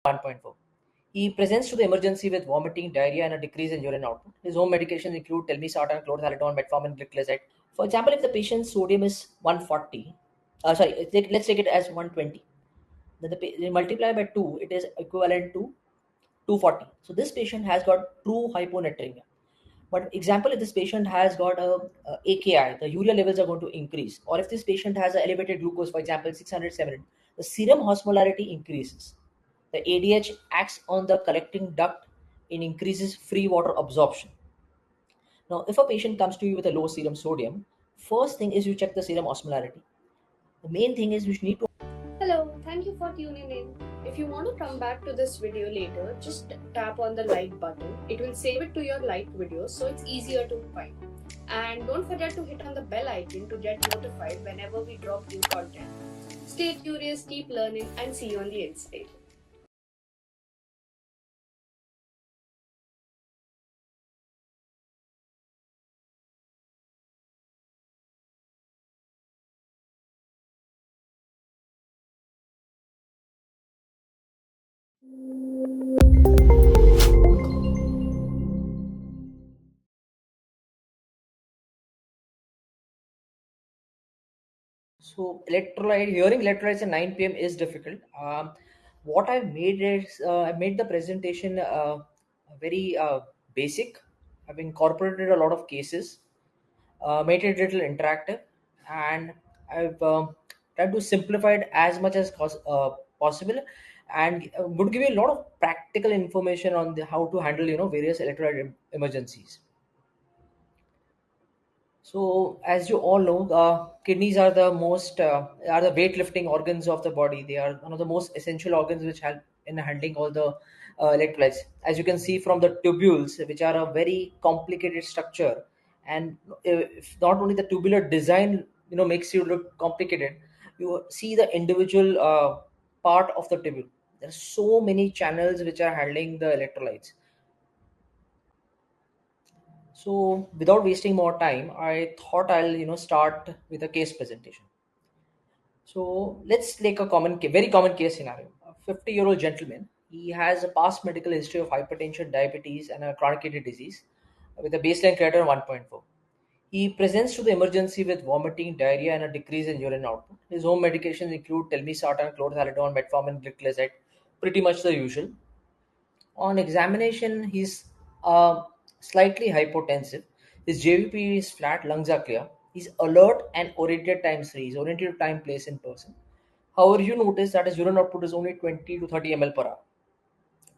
1.4. He presents to the emergency with vomiting, diarrhea, and a decrease in urine output. His home medications include telmisartan, chlorthalidone, metformin, gliclazide. For example, if the patient's sodium is 140, let's take it as 120. Then you multiply by 2, it is equivalent to 240. So this patient has got true hyponatremia. But example, if this patient has got a AKI, the urea levels are going to increase. Or if this patient has an elevated glucose, for example, 600, 700, the serum osmolarity increases. The ADH acts on the collecting duct and increases free water absorption. Now, if a patient comes to you with a low serum sodium, first thing is you check the serum osmolarity. The main thing is you need to. Hello, thank you for tuning in. If you want to come back to this video later, just tap on the like button. It will save it to your liked videos so it's easier to find. And don't forget to hit on the bell icon to get notified whenever we drop new content. Stay curious, keep learning, and see you on the inside. So hearing electrolytes at 9 p.m. is difficult. What I've made is I made the presentation very basic. I've incorporated a lot of cases, made it a little interactive, and I've tried to simplify it as much as possible, and would give you a lot of practical information on how to handle various electrolyte emergencies. So, as you all know, kidneys are the are the weightlifting organs of the body. They are one of the most essential organs which help in handling all the electrolytes. As you can see from the tubules, which are a very complicated structure, and if not only the tubular design, makes you look complicated, you see the individual part of the tubule. There are so many channels which are handling the electrolytes. So without wasting more time, I thought I'll start with a case presentation. So let's take a very common case scenario. A 50-year-old gentleman. He has a past medical history of hypertension, diabetes, and a chronic kidney disease with a baseline creatinine 1.4. He presents to the emergency with vomiting, diarrhea, and a decrease in urine output. His home medications include telmisartan, chlorthalidone, metformin, gliclazide, pretty much the usual. On examination, he's slightly hypotensive. His JVP is flat, lungs are clear. He's alert and oriented times 3. He's oriented to time, place, in person. However, you notice that his urine output is only 20 to 30 ml per hour.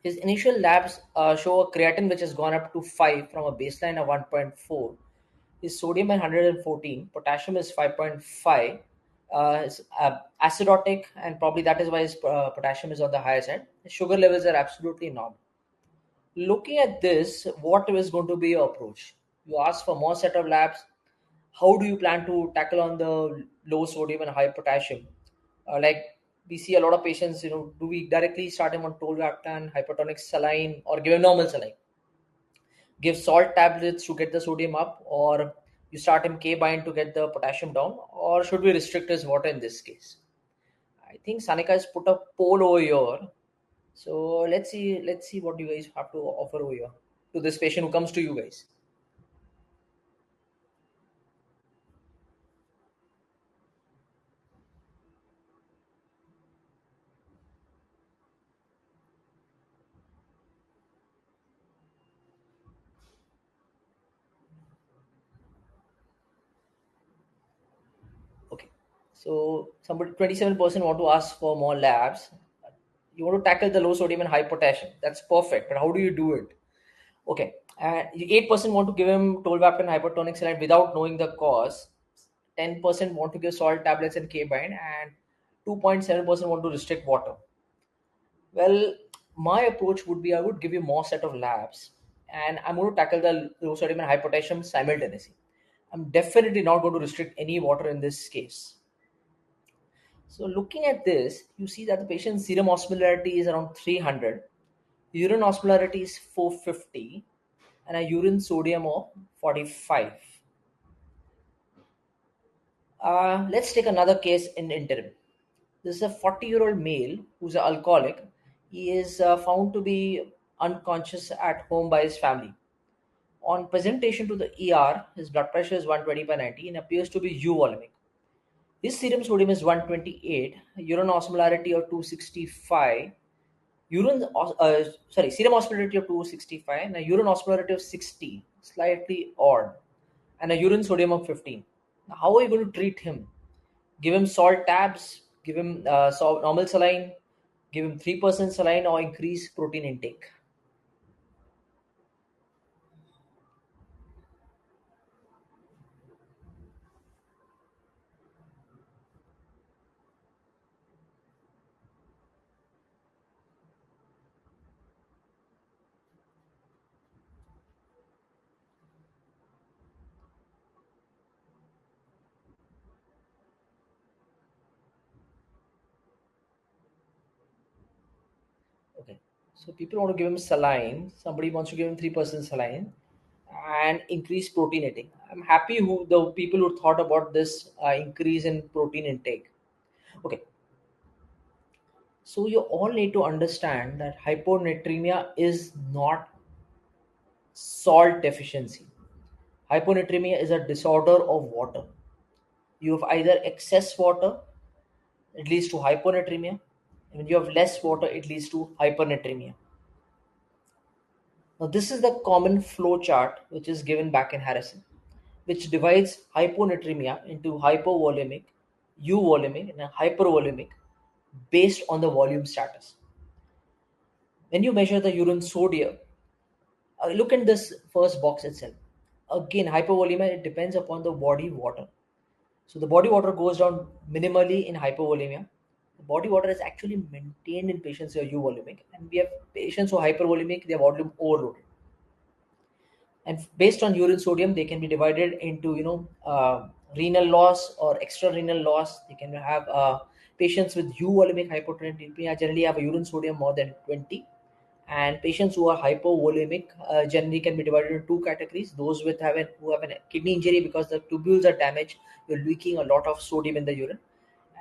His initial labs show a creatinine which has gone up to 5 from a baseline of 1.4. His sodium is 114, potassium is 5.5. His acidotic, and probably that is why his potassium is on the higher side. His sugar levels are absolutely normal. Looking at this, what is going to be your approach? You ask for more set of labs. How do you plan to tackle on the low sodium and high potassium? Like we see a lot of patients, do we directly start him on tolvaptan, hypertonic saline, or give him normal saline? Give salt tablets to get the sodium up, or you start him K-bind to get the potassium down, or should we restrict his water in this case? I think Sanika has put a poll over here. So let's see what you guys have to offer over here to this patient who comes to you guys. Okay. So somebody 27% want to ask for more labs. You want to tackle the low sodium and high potassium. That's perfect. But how do you do it? Okay. And 8% want to give him tolvaptan hypertonic saline without knowing the cause. 10% want to give salt tablets and K-bind, and 2.7% want to restrict water. Well, my approach would be I would give you more set of labs, and I'm going to tackle the low sodium and high potassium simultaneously. I'm definitely not going to restrict any water in this case. So looking at this, you see that the patient's serum osmolarity is around 300, urine osmolarity is 450, and a urine sodium of 45. Let's take another case in interim. This is a 40-year-old male who's an alcoholic. He is found to be unconscious at home by his family. On presentation to the ER, his blood pressure is 120 by 90 and appears to be euvolemic. His serum sodium is 128, urine osmolarity of 265, serum osmolarity of 265, and a urine osmolarity of 60, slightly odd, and a urine sodium of 15. Now, how are you going to treat him? Give him salt tabs, give him normal saline, give him 3% saline, or increase protein intake. Okay. So people want to give him saline. Somebody wants to give him 3% saline and increase protein intake. I'm happy who the people who thought about this increase in protein intake. Okay. So you all need to understand that hyponatremia is not salt deficiency. Hyponatremia is a disorder of water. You have either excess water, it leads to hyponatremia. And when you have less water, it leads to hypernatremia. Now, this is the common flow chart which is given back in Harrison, which divides hyponatremia into hypovolemic, euvolemic, and hypervolemic based on the volume status. When you measure the urine sodium, look at this first box itself. Again, hypovolemia, it depends upon the body water. So the body water goes down minimally in hypovolemia. The body water is actually maintained in patients who are euvolemic, and we have patients who are hypervolemic, they have volume overloaded. And based on urine sodium, they can be divided into renal loss or extra renal loss. They can have patients with euvolemic hyponatremia generally have a urine sodium more than 20, and patients who are hypovolemic generally can be divided into two categories: those who have a kidney injury because the tubules are damaged, you're leaking a lot of sodium in the urine,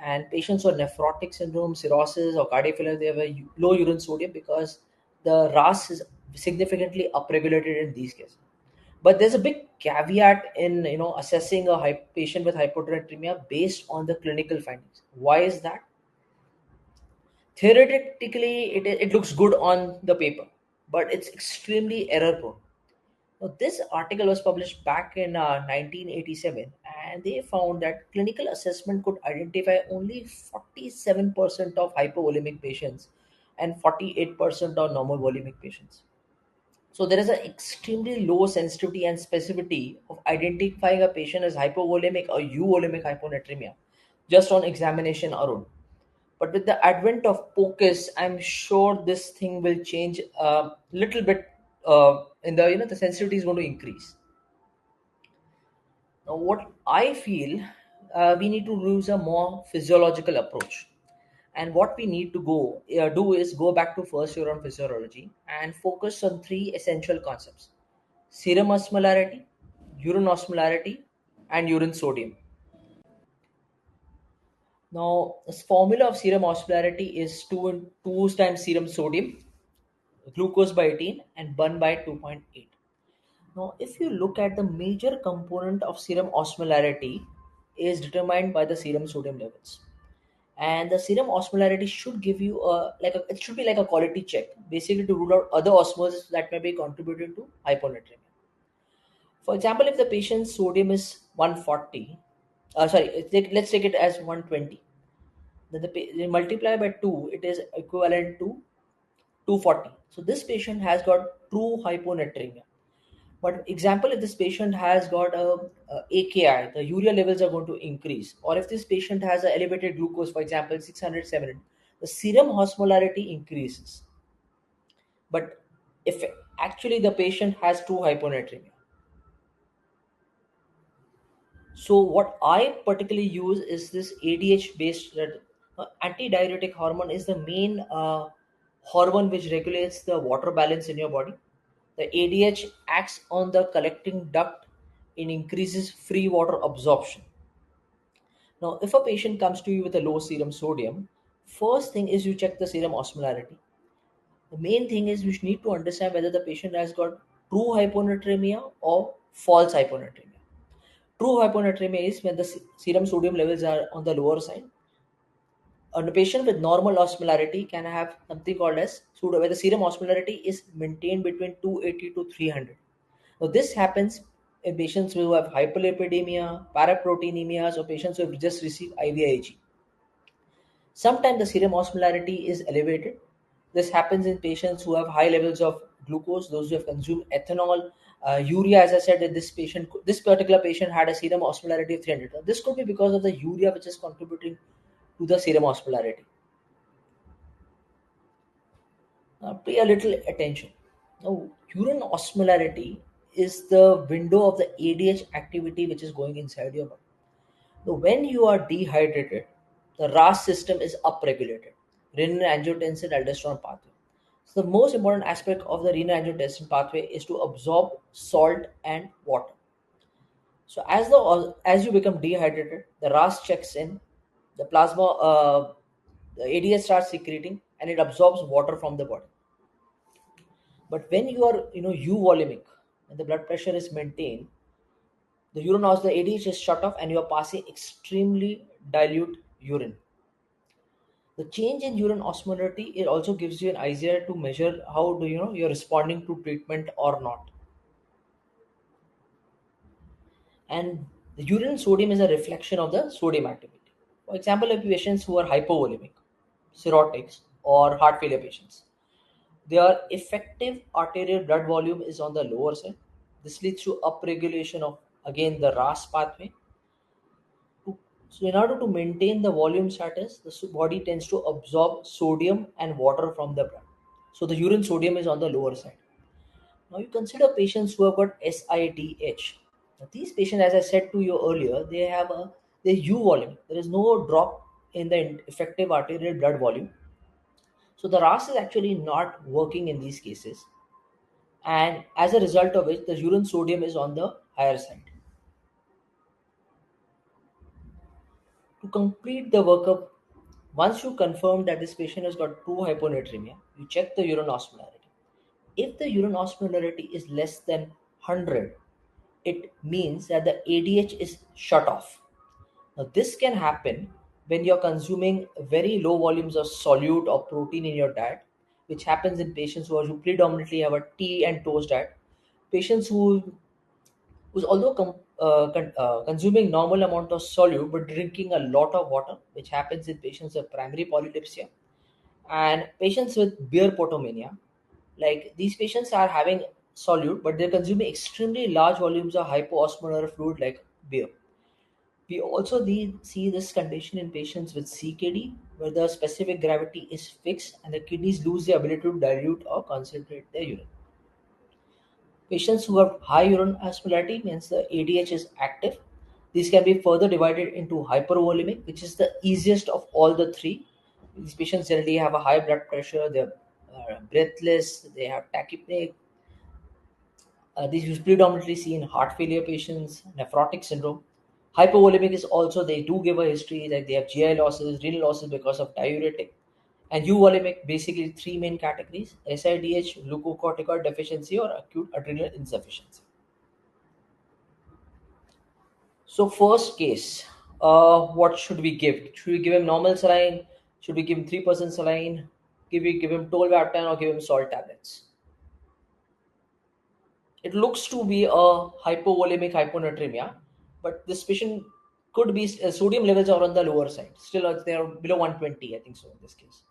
and patients who are nephrotic syndrome, cirrhosis, or cardiovascular, they have a low urine sodium because the RAS is significantly upregulated in these cases. But there's a big caveat in assessing a patient with hyponatremia based on the clinical findings. Why is that? Theoretically, it looks good on the paper, but it's extremely error prone. Now, this article was published back in 1987, and they found that clinical assessment could identify only 47% of hypovolemic patients and 48% of normal volemic patients. So there is an extremely low sensitivity and specificity of identifying a patient as hypovolemic or euvolemic hyponatremia just on examination alone. But with the advent of POCUS, I'm sure this thing will change a little bit. In the the sensitivity is going to increase. Now, what I feel, we need to use a more physiological approach. And what we need to do is go back to first year on physiology and focus on three essential concepts: serum osmolarity, urine osmolarity, and urine sodium. Now, this formula of serum osmolarity is 2 times serum sodium, glucose by 18, and Bun by 2.8. Now, if you look at the major component of serum osmolarity is determined by the serum sodium levels. And the serum osmolarity should give you it should be like a quality check, basically to rule out other osmosis that may be contributing to hyponatremia. For example, if the patient's sodium is 140, let's take it as 120, then they multiply by 2, it is equivalent to 240. So this patient has got true hyponatremia. But example, if this patient has got a AKI, the urea levels are going to increase. Or if this patient has an elevated glucose, for example, 600, 700, the serum osmolarity increases. But if actually the patient has true hyponatremia. So what I particularly use is this ADH based antidiuretic hormone is the main hormone which regulates the water balance in your body. The ADH acts on the collecting duct and increases free water absorption. Now, if a patient comes to you with a low serum sodium, first thing is you check the serum osmolarity. The main thing is we need to understand whether the patient has got true hyponatremia or false hyponatremia. True hyponatremia is when the serum sodium levels are on the lower side. A patient with normal osmolarity can have something called as pseudo, where the serum osmolarity is maintained between 280 to 300. Now, this happens in patients who have hyperlipidemia, paraproteinemias, or patients who have just received IVIG. Sometimes the serum osmolarity is elevated. This happens in patients who have high levels of glucose, those who have consumed ethanol, urea. As I said, that this particular patient had a serum osmolarity of 300. This could be because of the urea which is contributing to the serum osmolarity. Pay a little attention. Now, urine osmolarity is the window of the ADH activity which is going inside your body. Now, when you are dehydrated, the RAS system is upregulated, renin-angiotensin-aldosterone pathway. So, the most important aspect of the renin-angiotensin pathway is to absorb salt and water. So, as you become dehydrated, the RAS checks in, the plasma, the ADH starts secreting, and it absorbs water from the body. But when you are, euvolemic, and the blood pressure is maintained, the the ADH is shut off, and you are passing extremely dilute urine. The change in urine osmolarity, it also gives you an idea to measure how do you're responding to treatment or not. And the urine sodium is a reflection of the sodium activity. For example, if patients who are hypovolemic, cirrhotics, or heart failure patients, their effective arterial blood volume is on the lower side. This leads to upregulation of again the RAS pathway. So, in order to maintain the volume status, the body tends to absorb sodium and water from the blood. So, the urine sodium is on the lower side. Now, you consider patients who have got SIDH. Now, these patients, as I said to you earlier, they U volume. There is no drop in the effective arterial blood volume. So, the RAS is actually not working in these cases, and as a result of which the urine sodium is on the higher side. To complete the workup, once you confirm that this patient has got true hyponatremia, you check the urine osmolarity. If the urine osmolarity is less than 100, it means that the ADH is shut off. Now, this can happen when you're consuming very low volumes of solute or protein in your diet, which happens in patients who predominantly have a tea and toast diet. Patients who's although consuming normal amount of solute but drinking a lot of water, which happens in patients with primary polydipsia and patients with beer potomania. Like these patients are having solute, but they're consuming extremely large volumes of hypoosmolar fluid like beer. We also see this condition in patients with CKD, where the specific gravity is fixed and the kidneys lose the ability to dilute or concentrate their urine. Patients who have high urine osmolarity means the ADH is active. These can be further divided into hypervolemic, which is the easiest of all the three. These patients generally have a high blood pressure, they're breathless, they have tachypnea. These is predominantly seen in heart failure patients, nephrotic syndrome. Hypovolemic is also, they do give a history that they have GI losses, renal losses because of diuretic. And euvolemic, basically three main categories: SIDH, glucocorticoid deficiency, or acute adrenal insufficiency. So, first case, what should we give? Should we give him normal saline? Should we give him 3% saline? Give him tolvaptan or give him salt tablets? It looks to be a hypovolemic hyponatremia, but this patient could be sodium levels are on the lower side. Still, they are below 120, I think so, in this case.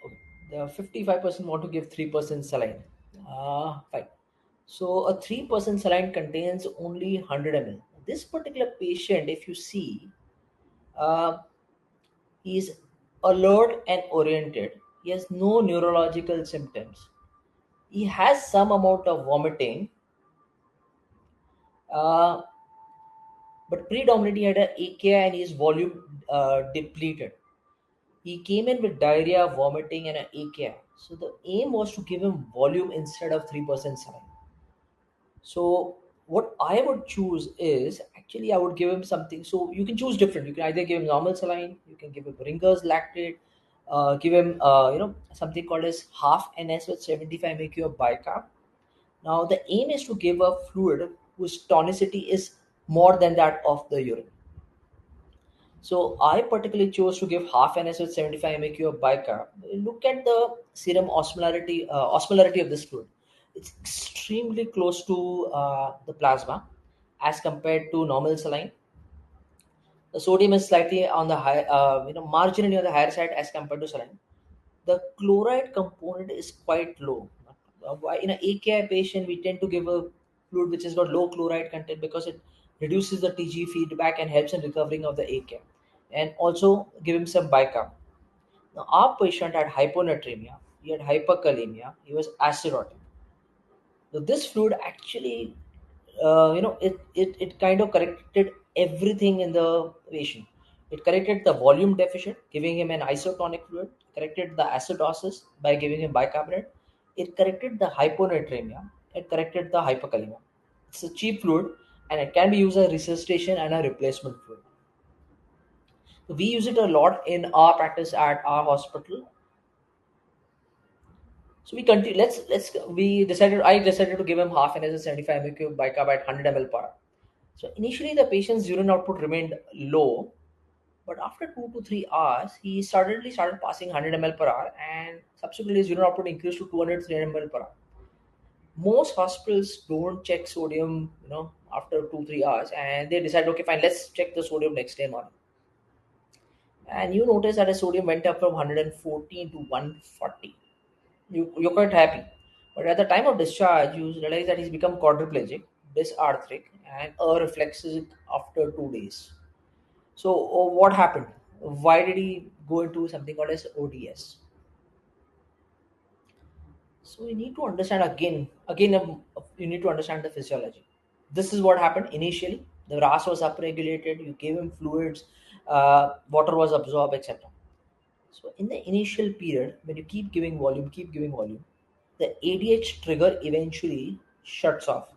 Okay. The 55% want to give 3% saline. Fine. So a 3% saline contains only 100 ml. This particular patient, if you see, uh, he is alert and oriented. He has no neurological symptoms. He has some amount of vomiting. Uh, but predominantly he had a AKI and his volume depleted. He came in with diarrhea, vomiting, and an AKI. So the aim was to give him volume instead of 3% saline. So what I would choose is, actually I would give him something. So you can choose different. You can either give him normal saline, you can give him Ringer's lactate, give him something called as half NS with 75 mq of bicarb. Now the aim is to give a fluid whose tonicity is more than that of the urine. So I particularly chose to give half NS with 75 mq of bicarb. Look at the serum osmolarity of this fluid. It's extremely close to the plasma as compared to normal saline. The sodium is slightly on the high, marginally on the higher side as compared to saline. The chloride component is quite low. In an AKI patient, we tend to give a fluid which has got low chloride content because it reduces the TG feedback and helps in recovering of the AKI. And also give him some bicarb. Now, our patient had hyponatremia, he had hyperkalemia, he was acidotic. So this fluid actually, it kind of corrected everything in the patient. It corrected the volume deficit, giving him an isotonic fluid, corrected the acidosis by giving him bicarbonate, it corrected the hyponatremia, it corrected the hyperkalemia. It's a cheap fluid and it can be used as resuscitation and a replacement fluid. We use it a lot in our practice at our hospital. So we continue. Let's we decided. I decided to give him half an as a 75 mq bicarb at 100 ml per hour. So initially the patient's urine output remained low, but after 2 to 3 hours, he suddenly started passing 100 ml per hour, and subsequently his urine output increased to 200 300 ml per hour. Most hospitals don't check sodium, after 2 3 hours, and they decide, okay, fine, let's check the sodium next day morning. And you notice that his sodium went up from 114 to 140. You're quite happy. But at the time of discharge, you realize that he's become quadriplegic, dysarthric, and reflexic after 2 days. So, what happened? Why did he go into something called as ODS? So, you need to understand you need to understand the physiology. This is what happened initially. The RAS was upregulated, you gave him fluids, water was absorbed, etc. So, in the initial period, when you keep giving volume, the ADH trigger eventually shuts off.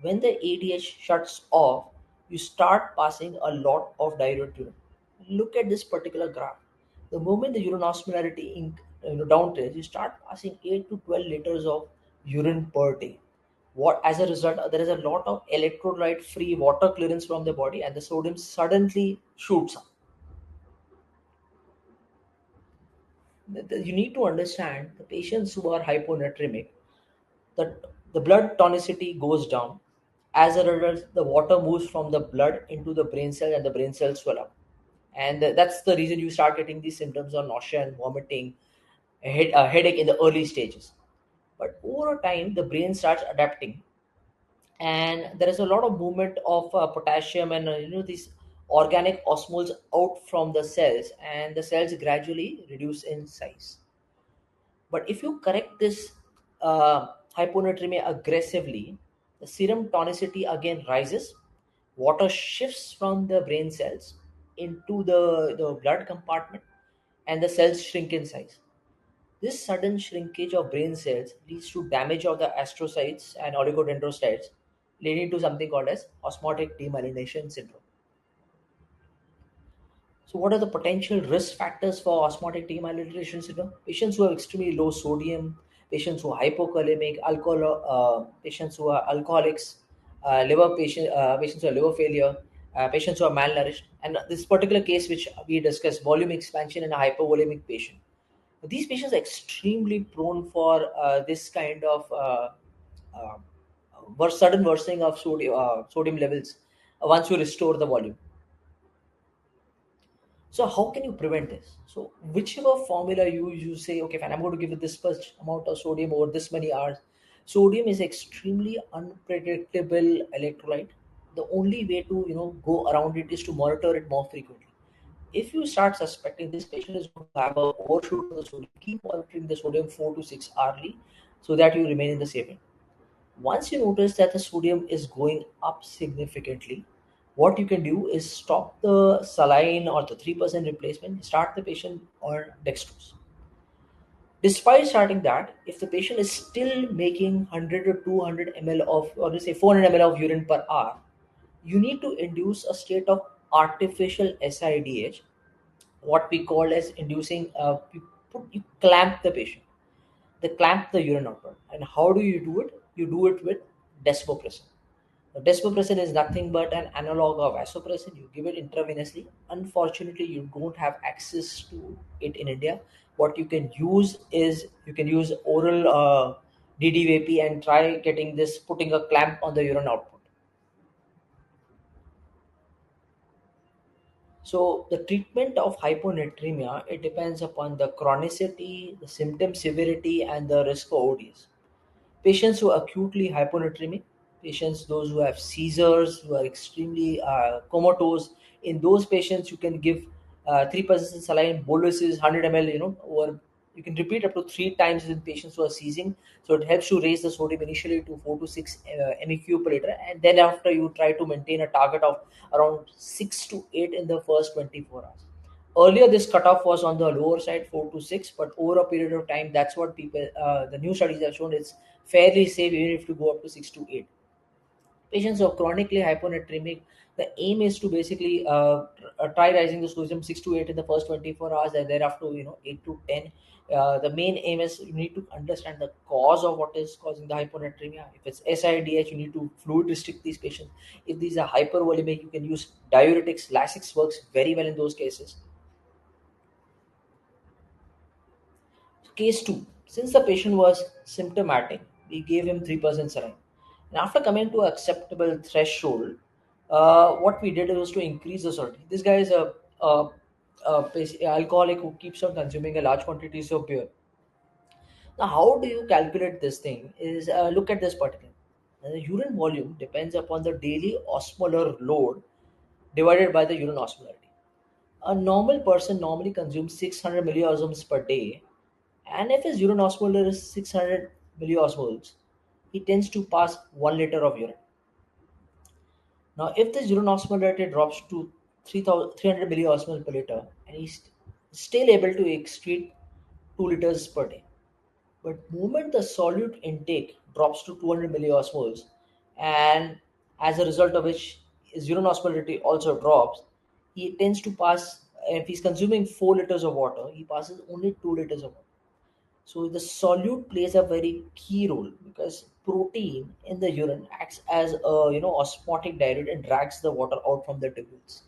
When the ADH shuts off, you start passing a lot of diuretic urine. Look at this particular graph. The moment the urine osmolarity downtrails, you start passing 8 to 12 liters of urine per day. What as a result, there is a lot of electrolyte free water clearance from the body, and the sodium suddenly shoots up. You need to understand the patients who are hyponatremic, the, the blood tonicity goes down. As a result, the water moves from the blood into the brain cell and the brain cells swell up. And that's the reason you start getting these symptoms of nausea and vomiting, a headache in the early stages. But over time, the brain starts adapting, and there is a lot of movement of potassium and these organic osmoles out from the cells, and the cells gradually reduce in size. But if you correct this hyponatremia aggressively, the serum tonicity again rises, water shifts from the brain cells into the blood compartment, and the cells shrink in size. This sudden shrinkage of brain cells leads to damage of the astrocytes and oligodendrocytes, leading to something called as osmotic demyelination syndrome. So, what are the potential risk factors for osmotic demyelination syndrome? Patients who have extremely low sodium, patients who are hypokalemic, patients who are alcoholics, patients who are liver failure, patients who are malnourished, and this particular case which we discussed, volume expansion in a hypovolemic patient. These patients are extremely prone for this kind of uh, sudden worsening of sodium levels once you restore the volume. So how can you prevent this? So whichever formula you say, okay, fine, I'm going to give it this much amount of sodium over this many hours. Sodium is extremely unpredictable electrolyte. The only way to go around it is to monitor it more frequently. If you start suspecting this patient is going to have a overshoot of the sodium, keep monitoring the sodium 4 to 6 hourly so that you remain in the safe end. Once you notice that the sodium is going up significantly, What you can do is stop the saline or the 3% replacement, start the patient on dextrose. Despite starting that, if the patient is still making 100 or 200 ml of, or let's say 400 ml of urine per hour, you need to induce a state of artificial SIDH, what we call as inducing, you clamp the patient. They clamp the urine output. And how do you do it? You do it with desmopressin. Desmopressin is nothing but an analog of vasopressin. You give it intravenously. Unfortunately, you don't have access to it in India. What you can use is you can use oral DDVP and try getting this, putting a clamp on the urine output. So the treatment of hyponatremia, it depends upon the chronicity, the symptom severity, and the risk for ODS. Patients who are acutely hyponatremic, patients those who have seizures, who are extremely comatose, in those patients you can give 3% saline boluses 100 ml, or you can repeat up to 3 times in patients who are seizing. So it helps to raise the sodium initially to 4 to 6 MEQ per liter, and then after you try to maintain a target of around 6 to 8 in the first 24 hours. Earlier, this cutoff was on the lower side, 4 to 6, but over a period of time, that's what people, the new studies have shown it's fairly safe even if you go up to 6 to 8. Patients who are chronically hyponatremic, the aim is to basically try raising the sodium 6 to 8 in the first 24 hours, and thereafter, 8 to 10. The main aim is you need to understand the cause of what is causing the hyponatremia. If it's SIDH, you need to fluid restrict these patients. If these are hypervolemic, you can use diuretics. Lasix works very well in those cases. Case 2. Since the patient was symptomatic, we gave him 3% saline. And after coming to acceptable threshold, what we did was to increase the salt. This guy is a alcoholic who keeps on consuming a large quantities of beer. Now, how do you calculate this thing? Is look at this particular. The urine volume depends upon the daily osmolar load divided by the urine osmolarity. A normal person normally consumes 600 milliosmoles per day, and if his urine osmolar is 600 milliosmoles, he tends to pass 1 liter of urine. Now, if this urine osmolarity drops to 300 milliosmoles per liter, and he's still able to excrete 2 liters per day, but moment the solute intake drops to 200 milliosmoles, and as a result of which his urine osmolarity also drops, he tends to pass. If he's consuming 4 liters of water, he passes only 2 liters of water. So the solute plays a very key role because protein in the urine acts as a osmotic diurete and drags the water out from the tubules.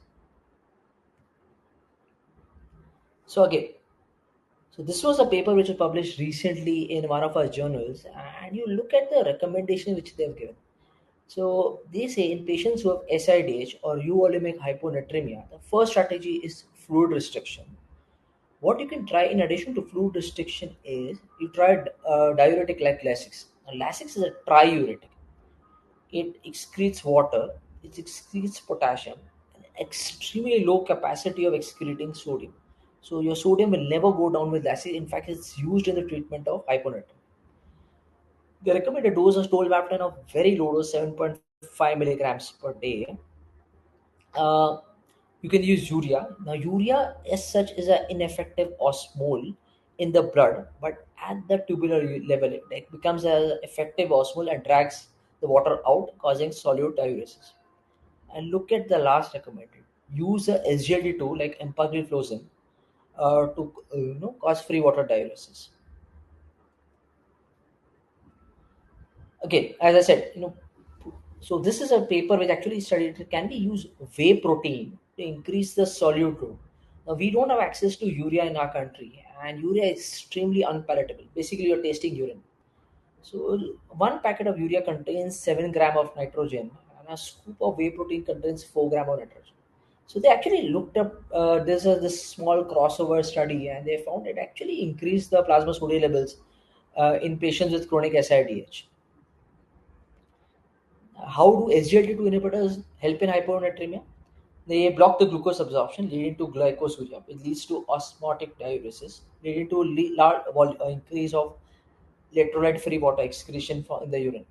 So again, so this was a paper which was published recently in one of our journals, and you look at the recommendation which they have given. So they say in patients who have SIDH or euvolemic hyponatremia, the first strategy is fluid restriction. What you can try in addition to fluid restriction is you try diuretic like Lasix. Now, Lasix is a triuretic. It excretes water, it excretes potassium, and extremely low capacity of excreting sodium. So your sodium will never go down with Lasix. In fact, it's used in the treatment of hyponatremia. The recommended dose is tolvaptan of very low dose, 7.5 milligrams per day. Uh, you can use urea. Now, urea as such is an ineffective osmole in the blood, but at the tubular level, it becomes an effective osmole and drags the water out, causing solute diuresis. And look at the last recommended. Use a SGLT2 like empagliflozin to cause free water diuresis. Again, as I said, so this is a paper which actually studied can we use whey protein to increase the solute load. Now we don't have access to urea in our country, and urea is extremely unpalatable. Basically, you're tasting urine. So one packet of urea contains 7 gram of nitrogen, and a scoop of whey protein contains 4 gram of nitrogen. So they actually looked up this small crossover study, and they found it actually increased the plasma sodium levels in patients with chronic SIDH. How do SGLT2 inhibitors help in hyponatremia? They block the glucose absorption, leading to glycosuria. It leads to osmotic diuresis, leading to large increase of electrolyte-free water excretion in the urine.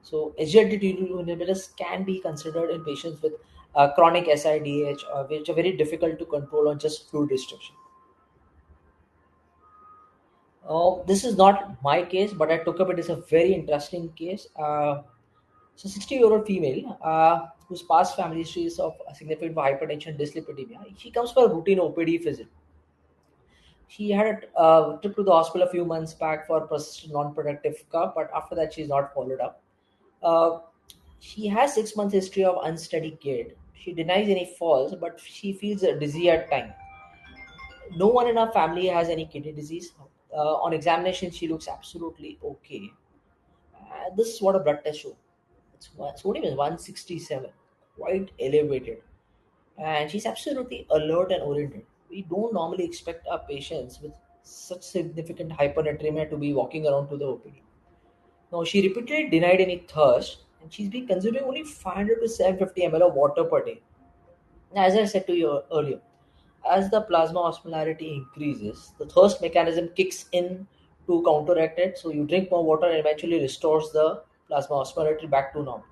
So SGLT2 inhibitors can be considered in patients with chronic SIDH, which are very difficult to control on just fluid restriction. This is not my case, but I took up it as a very interesting case. So 60-year-old female whose past family history is of significant hypertension, dyslipidemia. She comes for a routine OPD visit. She had a trip to the hospital a few months back for persistent non-productive cough, but after that she's not followed up. Uh, she has 6 months history of unsteady gait. She denies any falls, but she feels dizzy at time. No one in her family has any kidney disease. On examination, she looks absolutely okay. This is what a blood test showed. Sodium is 167, quite elevated, and she's absolutely alert and oriented. We don't normally expect our patients with such significant hypernatremia to be walking around to the OPD. Now, she repeatedly denied any thirst, and she's been consuming only 500 to 750 ml of water per day. Now, as I said to you earlier, as the plasma osmolarity increases, the thirst mechanism kicks in to counteract it. So you drink more water and eventually restores the plasma osmolarity back to normal.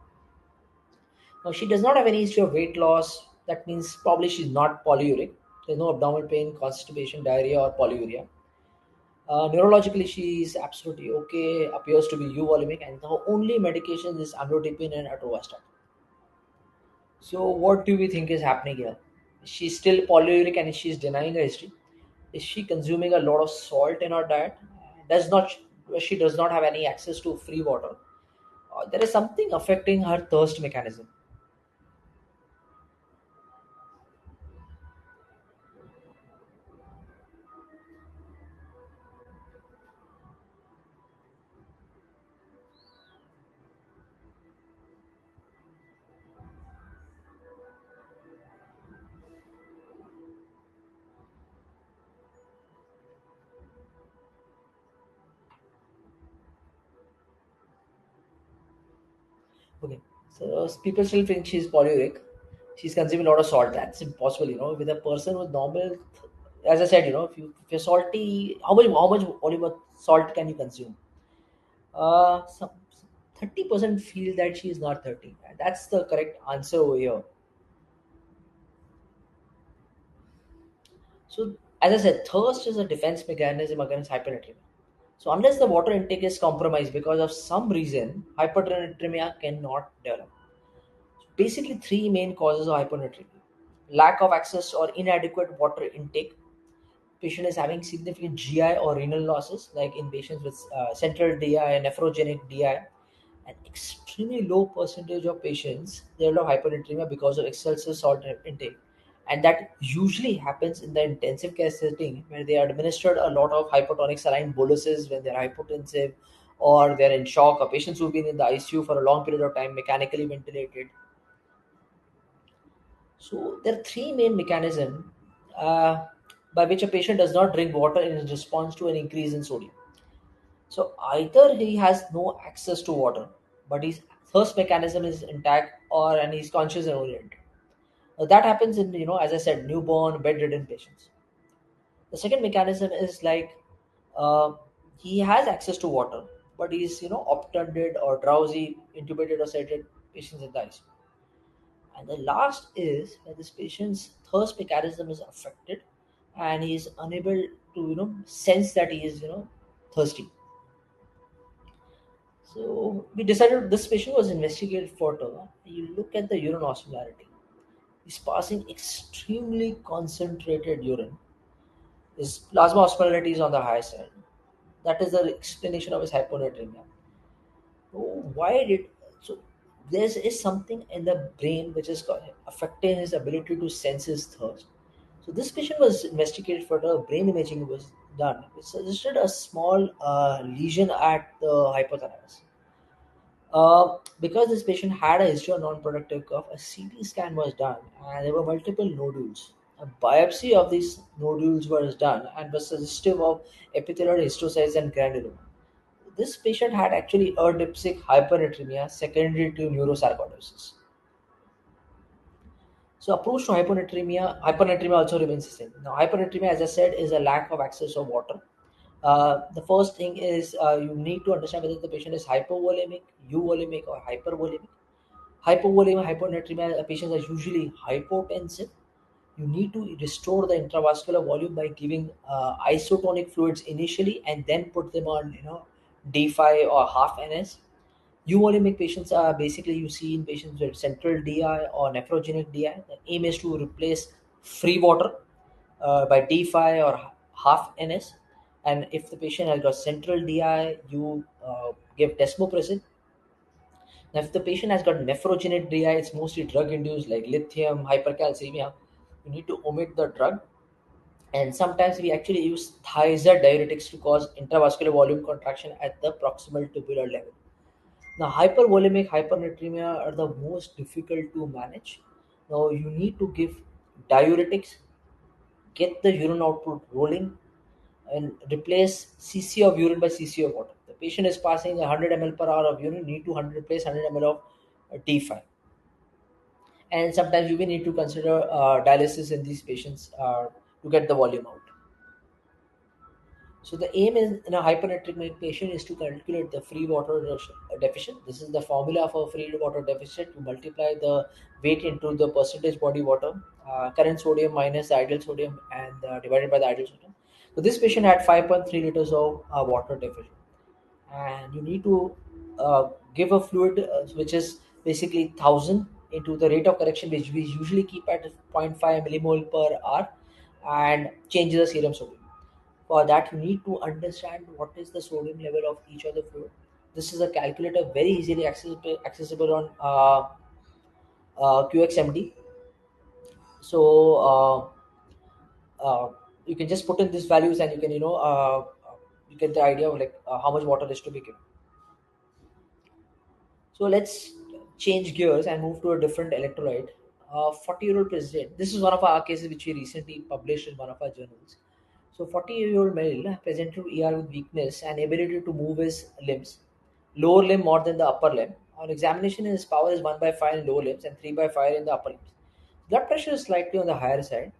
Now she does not have any history of weight loss. That means probably she's not polyuric. There's no abdominal pain, constipation, diarrhea, or polyuria. Neurologically, she is absolutely okay. Appears to be euvolemic, and the only medication is amlodipine and atorvastatin. So, what do we think is happening here? She's still polyuric and she's denying her history. Is she consuming a lot of salt in her diet? Does not she does not have any access to free water? There is something affecting her thirst mechanism. Okay, so people still think she's polyuric. She's consuming a lot of salt. That's impossible, with a person with normal. As I said, if you're salty, how much olive salt can you consume? Some 30% feel that she is not 30. That's the correct answer over here. So, as I said, thirst is a defense mechanism against hypernatremia. So, unless the water intake is compromised because of some reason, hypernatremia cannot develop. So basically, three main causes of hypernatremia: lack of access or inadequate water intake. Patient is having significant GI or renal losses, like in patients with central DI, nephrogenic DI, an extremely low percentage of patients develop hypernatremia because of excessive salt intake, and that usually happens in the intensive care setting where they are administered a lot of hypotonic saline boluses when they're hypotensive or they're in shock, or patients who've been in the ICU for a long period of time, mechanically ventilated. So there are three main mechanisms uh, by which a patient does not drink water in response to an increase in sodium. So either he has no access to water, but his thirst mechanism is intact, or and he's conscious and oriented. That happens in, as I said, newborn bedridden patients. The second mechanism is like uh, he has access to water, but he's obtunded or drowsy, intubated or sedated patients in the ICU. And the last is that this patient's thirst mechanism is affected, and he is unable to sense that he is thirsty. So we decided this patient was investigated further. You look at the urine osmolarity. He's passing extremely concentrated urine. His plasma osmolarity is on the high side. That is the explanation of his hyponatremia. So why did so? There is something in the brain which is affecting his ability to sense his thirst. So this patient was investigated further. Brain imaging was done. It suggested a small lesion at the hypothalamus. Because this patient had a history of non-productive cough, a CT scan was done, and there were multiple nodules. A biopsy of these nodules was done and was suggestive of epithelial histiocytes and granuloma. This patient had actually erdipsic hypernatremia secondary to neurosarcoidosis. So approach to hypernatremia also remains the same. Now, hypernatremia, as I said, is a lack of access of water. The first thing is you need to understand whether the patient is hypovolemic, euvolemic, or hypervolemic. Hypovolemia, hyponatremia patients are usually hypotensive. You need to restore the intravascular volume by giving isotonic fluids initially and then put them on, D5 or half NS. Euvolemic patients are basically you see in patients with central DI or nephrogenic DI. The aim is to replace free water by D5 or half NS. And if the patient has got central DI, you give desmopressin. Now, if the patient has got nephrogenic DI, it's mostly drug induced like lithium, hyperkalemia. You need to omit the drug. And sometimes we actually use thiazide diuretics to cause intravascular volume contraction at the proximal tubular level. Now, hypervolemic hypernatremia are the most difficult to manage. Now, you need to give diuretics, get the urine output rolling, and replace cc of urine by cc of water. The patient is passing 100 ml per hour of urine, need to replace 100 ml of T5. And sometimes you will need to consider dialysis in these patients to get the volume out. So the aim in a hypernatremic patient is to calculate the free water deficit. This is the formula for free water deficit. You multiply the weight into the percentage body water, current sodium minus the ideal sodium, and divided by the ideal sodium. So this patient had 5.3 liters of water deficit, and you need to give a fluid which is basically 1000 into the rate of correction, which we usually keep at 0.5 millimole per hour, and change the serum sodium. For that, you need to understand what is the sodium level of each of the fluid. This is a calculator very easily accessible on QXMD. So you can just put in these values, and you can you get the idea of like how much water is to be given. So let's change gears and move to a different electrolyte. 40-year-old president. This is one of our cases which we recently published in one of our journals. So 40-year-old male presented to ER with weakness and ability to move his limbs, lower limb more than the upper limb. On examination, his power is 1 by 5 in lower limbs and 3 by 5 in the upper limbs. Blood pressure is slightly on the higher side.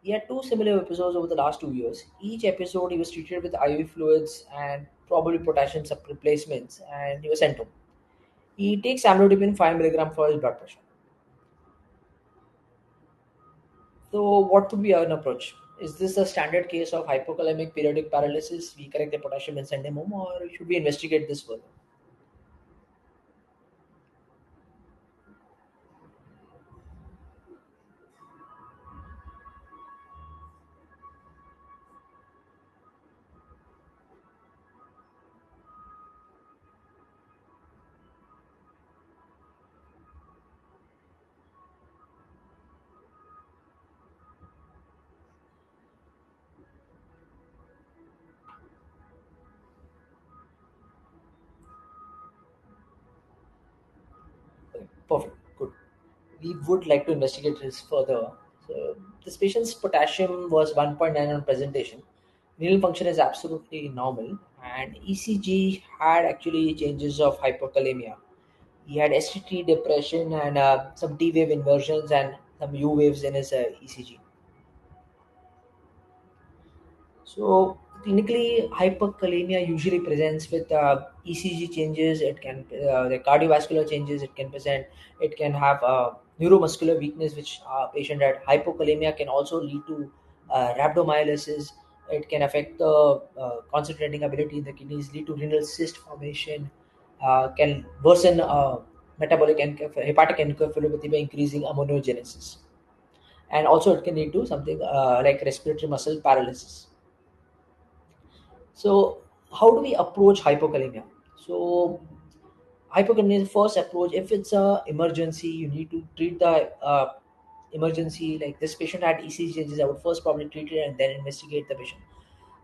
He had two similar episodes over the last 2 years. Each episode, he was treated with IV fluids and probably potassium replacements, and he was sent home. He takes amlodipine 5 milligram for his blood pressure. So, what would be an approach? Is this a standard case of hypokalemic periodic paralysis? We correct the potassium and send him home, or should we investigate this further? Okay, perfect, good. We would like to investigate this further. So, this patient's potassium was 1.9 on presentation. Renal function is absolutely normal, and ECG had actually changes of hyperkalemia. He had STT depression and some T wave inversions and some U waves in his ECG. So clinically, hyperkalemia usually presents with ECG changes. It can the cardiovascular changes. It can present. It can have neuromuscular weakness, which patient had hypokalemia can also lead to rhabdomyolysis. It can affect the concentrating ability in the kidneys, lead to renal cyst formation, can worsen metabolic hepatic encephalopathy by increasing ammonogenesis, and also it can lead to something like respiratory muscle paralysis. So, how do we approach hypokalemia? So, hypokalemia is the first approach. If it's a emergency, you need to treat the emergency. Like this patient had ECG changes, I would first probably treat it and then investigate the patient.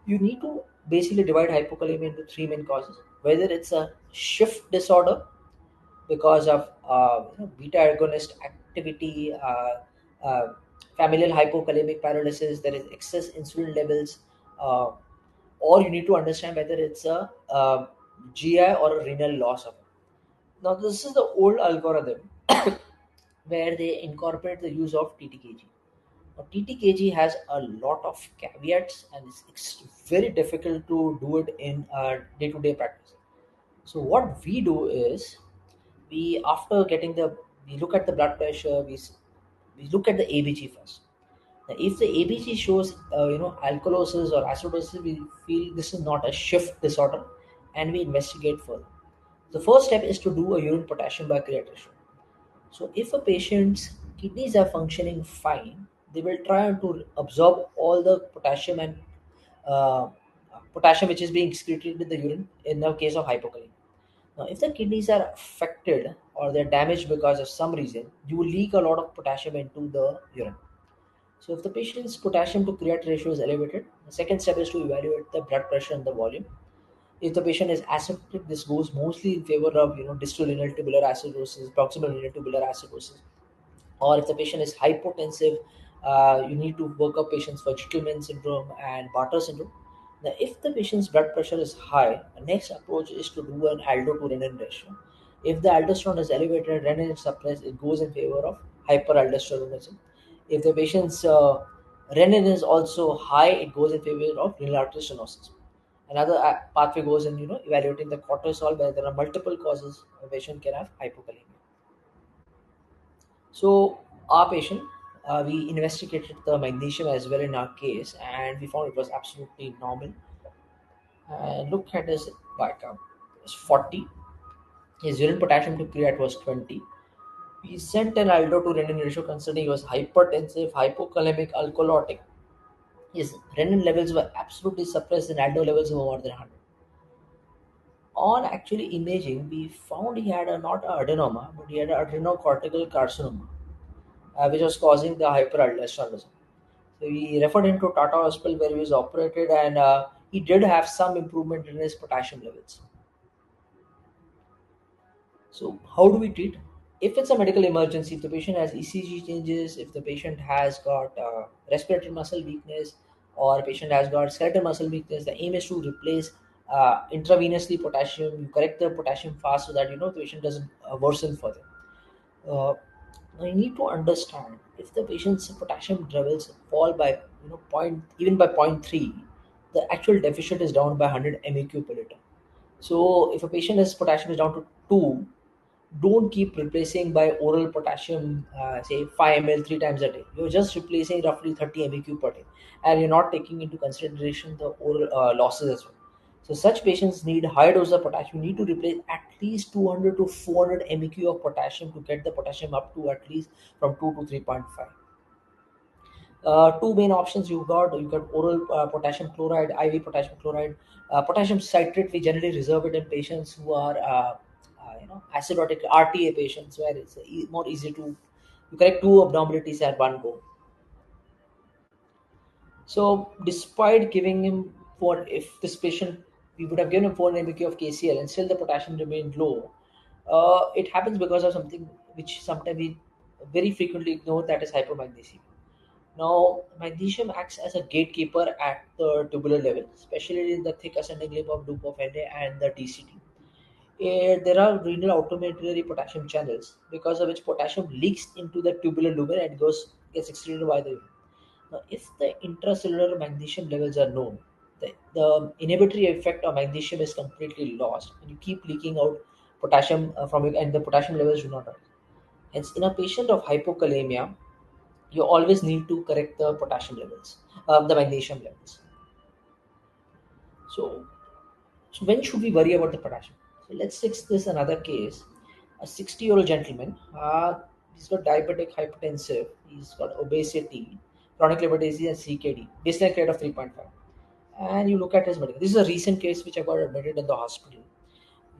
You need to basically divide hypokalemia into three main causes. Whether it's a shift disorder because of beta agonist activity, familial hypokalemic paralysis, there is excess insulin levels. Or you need to understand whether it's a GI or a renal loss of it. Now, this is the old algorithm where they incorporate the use of TTKG. Now, TTKG has a lot of caveats and it's very difficult to do it in day to day practice. So, what we do is we, after getting the We look at the blood pressure. We look at the ABG first. Now, if the ABG shows alkalosis or acidosis, we feel this is not a shift disorder, and we investigate further. The first step is to do a urine potassium biocreate ratio. So if a patient's kidneys are functioning fine, they will try to absorb all the potassium and uh, potassium which is being excreted in the urine in the case of hypokalemia. Now, if the kidneys are affected or they're damaged because of some reason, you will leak a lot of potassium into the urine. So, if the patient's potassium to creatinine ratio is elevated, the second step is to evaluate the blood pressure and the volume. If the patient is asymptomatic, this goes mostly in favor of distal renal tubular acidosis, proximal renal tubular acidosis, or if the patient is hypotensive, you need to work up patients for Gitelman syndrome and Bartter syndrome. Now, if the patient's blood pressure is high, the next approach is to do an aldo to renin ratio. If the aldosterone is elevated, renin is suppressed, it goes in favor of hyperaldosteronism. If the patient's renin is also high, it goes in favor of renal artery stenosis. Another pathway goes in evaluating the cortisol, where there are multiple causes a patient can have hypokalemia. So our patient, we investigated the magnesium as well in our case, and we found it was absolutely normal. Look at his bicam; it was 40. His urine potassium to create was 20. We sent an aldo to renin ratio considering he was hypertensive, hypokalemic, alcoholic. His renin levels were absolutely suppressed, and aldo levels were more than 100. On actually imaging, we found he had not a adenoma, but he had an adrenocortical carcinoma, which was causing the hyperaldosteronism. So we referred him to Tata Hospital where he was operated, and he did have some improvement in his potassium levels. So how do we treat? If it's a medical emergency, if the patient has ECG changes, if the patient has got respiratory muscle weakness, or a patient has got skeletal muscle weakness, the aim is to replace intravenously potassium. You correct the potassium fast so that the patient doesn't worsen further. Uh, Now you need to understand if the patient's potassium levels fall by point even by point 0.3, the actual deficit is down by 100 MEq per liter. So if a patient's potassium is down to 2, don't keep replacing by oral potassium, say 5 ml 3 times a day. You're just replacing roughly 30 MEq per day, and you're not taking into consideration the oral losses as well. So such patients need high dose of potassium. You need to replace at least 200 to 400 MEq of potassium to get the potassium up to at least from 2 to 3.5. Two main options you got oral potassium chloride, IV potassium chloride, potassium citrate. We generally reserve it in patients who are acidotic RTA patients, where it's more easy to you correct two abnormalities at one go. So despite giving him if this patient, we would have given him 4 mmq of KCl and still the potassium remained low. It happens because of something which sometimes we very frequently ignore, that is hypomagnesemia. Now, magnesium acts as a gatekeeper at the tubular level, especially in the thick ascending limb of loop of Na and the TCT. There are renal automatically potassium channels because of which potassium leaks into the tubular lumen and gets excreted by the urine. Now, if the intracellular magnesium levels are known, the inhibitory effect of magnesium is completely lost, and you keep leaking out potassium from it, and the potassium levels do not rise. Hence, in a patient of hypokalemia, you always need to correct the potassium levels, the magnesium levels. So, so when should we worry about the potassium? So let's take this another case. A 60-year-old gentleman, he's got diabetic hypertensive, he's got obesity, chronic liver disease, and CKD, baseline rate of 3.5. And you look at his medical. This is a recent case which I got admitted in the hospital.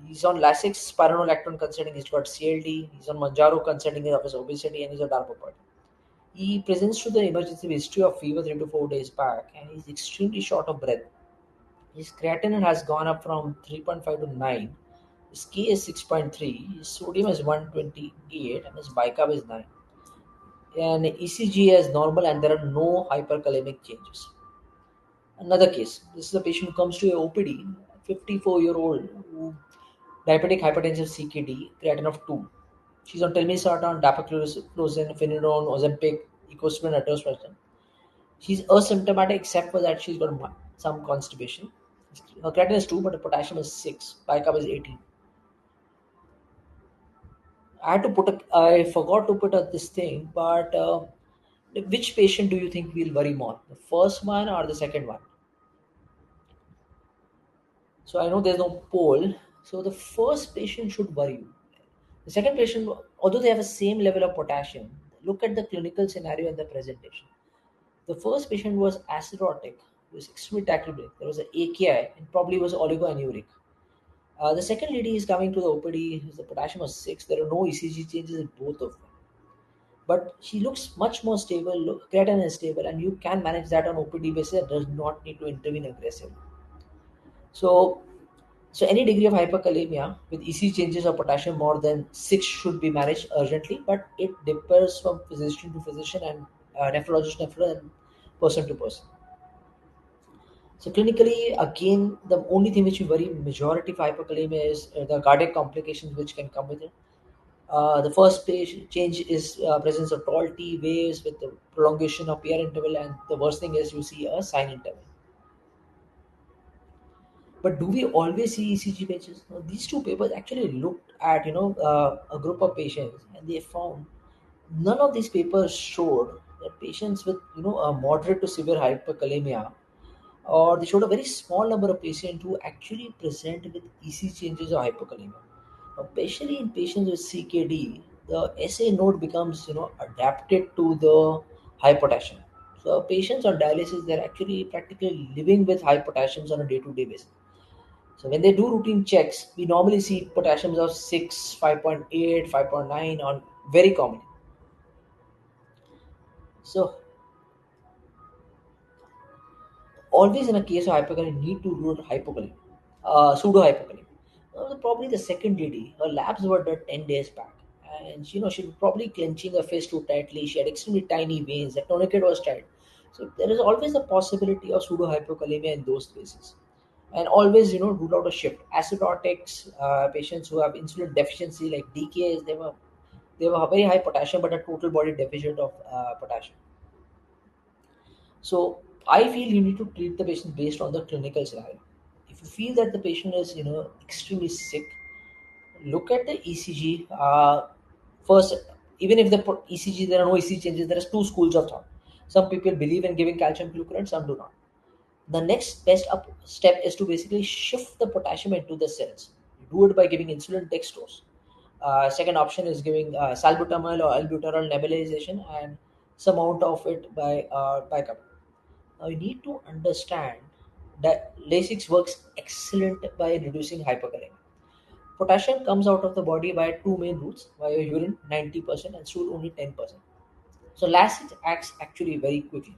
He's on Lasix, spironolactone concerning he's got CLD. He's on Manjaro concerning of his obesity, and he's on darbepoetin. He presents to the emergency with history of fever 3 to 4 days back, and he's extremely short of breath. His creatinine has gone up from 3.5 to 9. His K is 6.3. His sodium is 128, and his bicarb is 9. And ECG is normal, and there are no hyperkalemic changes. Another case. This is a patient who comes to a OPD, 54-year-old, who diabetic hypertensive CKD, creatinine of 2. She's on telmisartan, dapagliflozin, finerenone, Ozempic, ecosprin, atorvastatin. She's asymptomatic except for that she's got some constipation. Her creatinine is 2, but the potassium is 6. Bicarb is 18. I forgot to put up this thing, but which patient do you think will worry more, the first one or the second one? So I know there's no poll. So the first patient should worry you. The second patient, although they have the same level of potassium, look at the clinical scenario and the presentation. The first patient was acidotic, was extremely tachycardic. There was an AKI and probably was oligoanuric. The second lady is coming to the OPD. The potassium was 6. There are no ECG changes in both of them. But she looks much more stable. Creatinine is stable, and you can manage that on OPD basis. It does not need to intervene aggressively. So, so any degree of hyperkalemia with EC changes of potassium more than 6 should be managed urgently, but it differs from physician to physician and nephrologist to nephrologist and person to person. So clinically, again, the only thing which we worry majority of hyperkalemia is the cardiac complications which can come with it. The first change is presence of tall T waves with the prolongation of PR interval, and the worst thing is you see a sine interval. But do we always see ECG pages? Now, these two papers actually looked at a group of patients, and they found none of these papers showed that patients with a moderate to severe hyperkalemia, or they showed a very small number of patients who actually present with EC changes of hypokalemia. Now, especially in patients with CKD, the SA node becomes adapted to the high potassium. So patients on dialysis, they're actually practically living with high potassiums on a day-to-day basis. So when they do routine checks, we normally see potassiums of 6, 5.8, 5.9 on very common. So always in a case of hyperkalemia, need to rule hypokalemia, pseudo hypokalemia. Probably the second lady, her labs were done 10 days back, and she was probably clenching her fist too tightly. She had extremely tiny veins. The tourniquet was tight. So there is always a possibility of pseudo hypokalemia in those cases. And always rule out a shift. Acidotics, patients who have insulin deficiency like DKs, they were very high potassium but a total body deficit of potassium. So I feel you need to treat the patient based on the clinical scenario. If you feel that the patient is extremely sick, look at the ECG first. Even if the ECG, there are no ECG changes, there are two schools of thought. Some people believe in giving calcium gluconate, some do not. The next best up step is to basically shift the potassium into the cells. You do it by giving insulin dextrose. Second option is giving salbutamol or albuterol nebulization, and some amount of it by bicarbonate. Now you need to understand that Lasix works excellent by reducing hyperkalemia. Potassium comes out of the body by two main routes, via urine 90% and stool only 10%. So Lasix acts actually very quickly.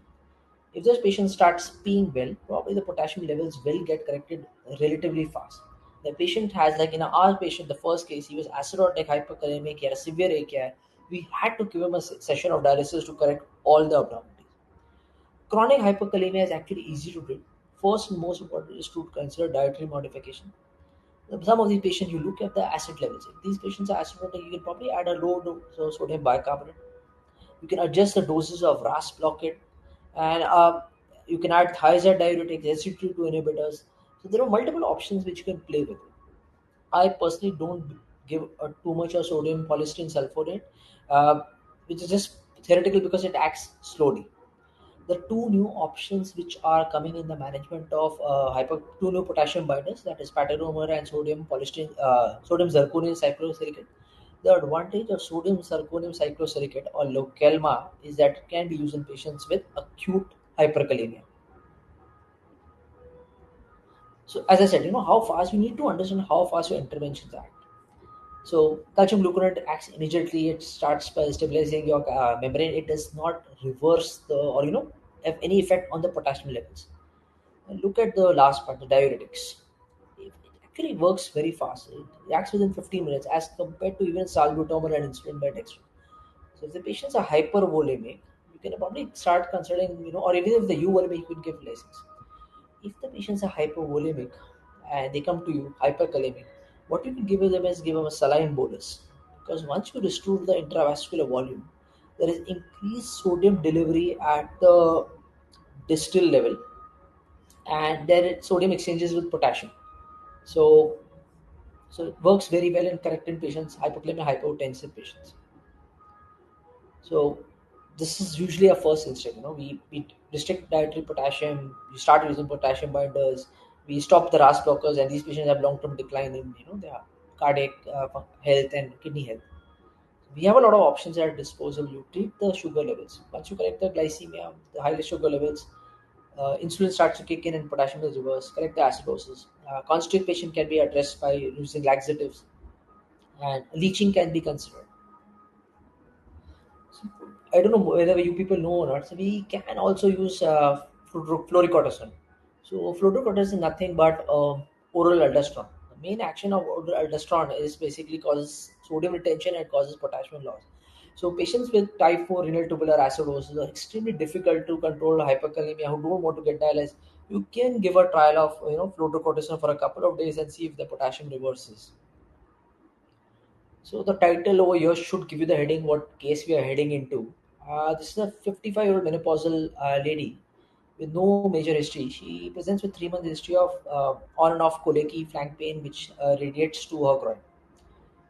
If this patient starts peeing well, probably the potassium levels will get corrected relatively fast. The patient has, like in our patient, the first case, he was acidotic hyperkalemic, he had a severe AKI. We had to give him a session of dialysis to correct all the abnormalities. Chronic hyperkalemia is actually easy to treat. First and most important is to consider dietary modification. Some of these patients, you look at the acid levels. If these patients are acidotic, you can probably add a low dose of sodium bicarbonate. You can adjust the doses of RAS blockade, and you can add thiazide diuretics, SGLT2 inhibitors. So there are multiple options which you can play with. I personally don't give too much of sodium polystyrene sulfonate, uh, which is just theoretical because it acts slowly. The two new options which are coming in the management of two new potassium binders, that is pataromer and sodium polystyrene, sodium zirconium cyclosilicate. The advantage of sodium zirconium cyclosilicate or Lokelma is that it can be used in patients with acute hyperkalemia. So as I said, how fast you need to understand how fast your interventions act. So calcium gluconate acts immediately. It starts by stabilizing your membrane. It does not reverse the or have any effect on the potassium levels. And look at the last part, the diuretics. It actually works very fast. It acts within 15 minutes as compared to even salbutamol and insulin by dextro. So if the patients are hypervolemic, you can probably start considering, or even if the euvolemic, you could give lessons. If the patients are hypervolemic and they come to you hyperkalemic, what you can give them is give them a saline bolus. Because once you restore the intravascular volume, there is increased sodium delivery at the distal level, and then sodium exchanges with potassium. So So it works very well in correcting patients, hypokalemia, hypotensive patients. So this is usually a first instinct. We restrict dietary potassium. We start using potassium binders. We stop the RAS blockers, and these patients have long-term decline in their cardiac health and kidney health. We have a lot of options at our disposal. You treat the sugar levels. Once you correct the glycemia, the high sugar levels, insulin starts to kick in and potassium is reversed. Correct the acidosis. Constipation can be addressed by using laxatives, and leaching can be considered. I don't know whether you people know or not. So we can also use fluorocortisone. So fluorocortisone is nothing but oral aldosterone. The main action of oral aldosterone is basically causes sodium retention and causes potassium loss. So patients with type 4 renal tubular acidosis are extremely difficult to control hyperkalemia who don't want to get dialyzed. You can give a trial of fluorocortisone for a couple of days and see if the potassium reverses. So the title over here should give you the heading what case we are heading into. This is a 55-year-old menopausal lady with no major history. She presents with 3 months history of on and off colicky flank pain which radiates to her groin.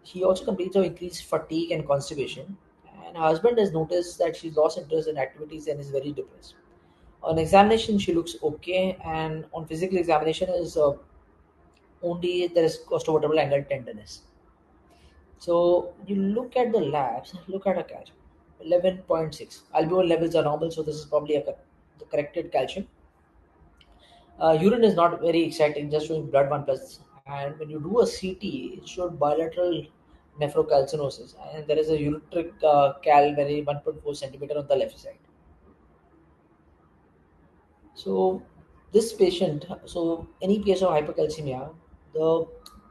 She also complains of increased fatigue and constipation. And her husband has noticed that she's lost interest in activities and is very depressed. On examination, she looks okay, and on physical examination is only there is costovertebral angle tenderness. So you look at the labs, look at a calcium, 11.6. Albumin levels are normal, so this is probably the corrected calcium. Urine is not very exciting, just showing blood 1 plus. And when you do a CT, it showed bilateral nephrocalcinosis, and there is a ureteric cal very 1.4 centimeter on the left side. So this patient, so any case of hypercalcemia, the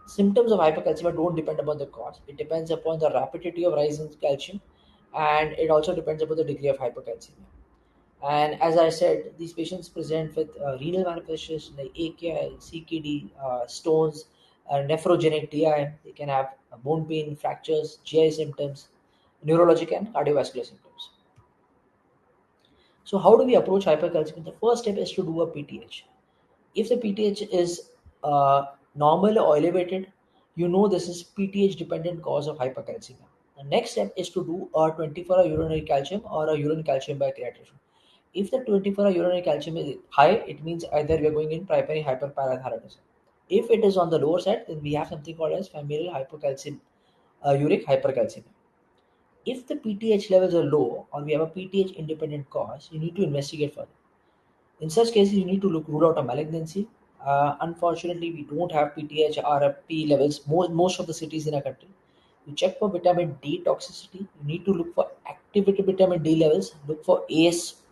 symptoms of hypercalcemia don't depend upon the cause. It depends upon the rapidity of rise in calcium, and it also depends upon the degree of hypercalcemia. And as I said, these patients present with renal manifestations like AKI, CKD, stones, nephrogenic DI. They can have bone pain, fractures, GI symptoms, neurologic and cardiovascular symptoms. So how do we approach hypercalcemia? The first step is to do a PTH. If the PTH is normal or elevated, you know this is PTH dependent cause of hypercalcemia. The next step is to do a 24-hour urinary calcium or a urine calcium by creatinine. If the 24-hour urinary calcium is high, it means either we are going in primary hyperparathyroidism. If it is on the lower side, then we have something called as familial hypocalcemia, uric hypercalcemia. If the PTH levels are low or we have a PTH independent cause, you need to investigate further. In such cases, you need to rule out a malignancy. Unfortunately, we don't have PTH RFP levels most of the cities in our country. You check for vitamin D toxicity. You need to look for activated vitamin D levels. Look for ACE,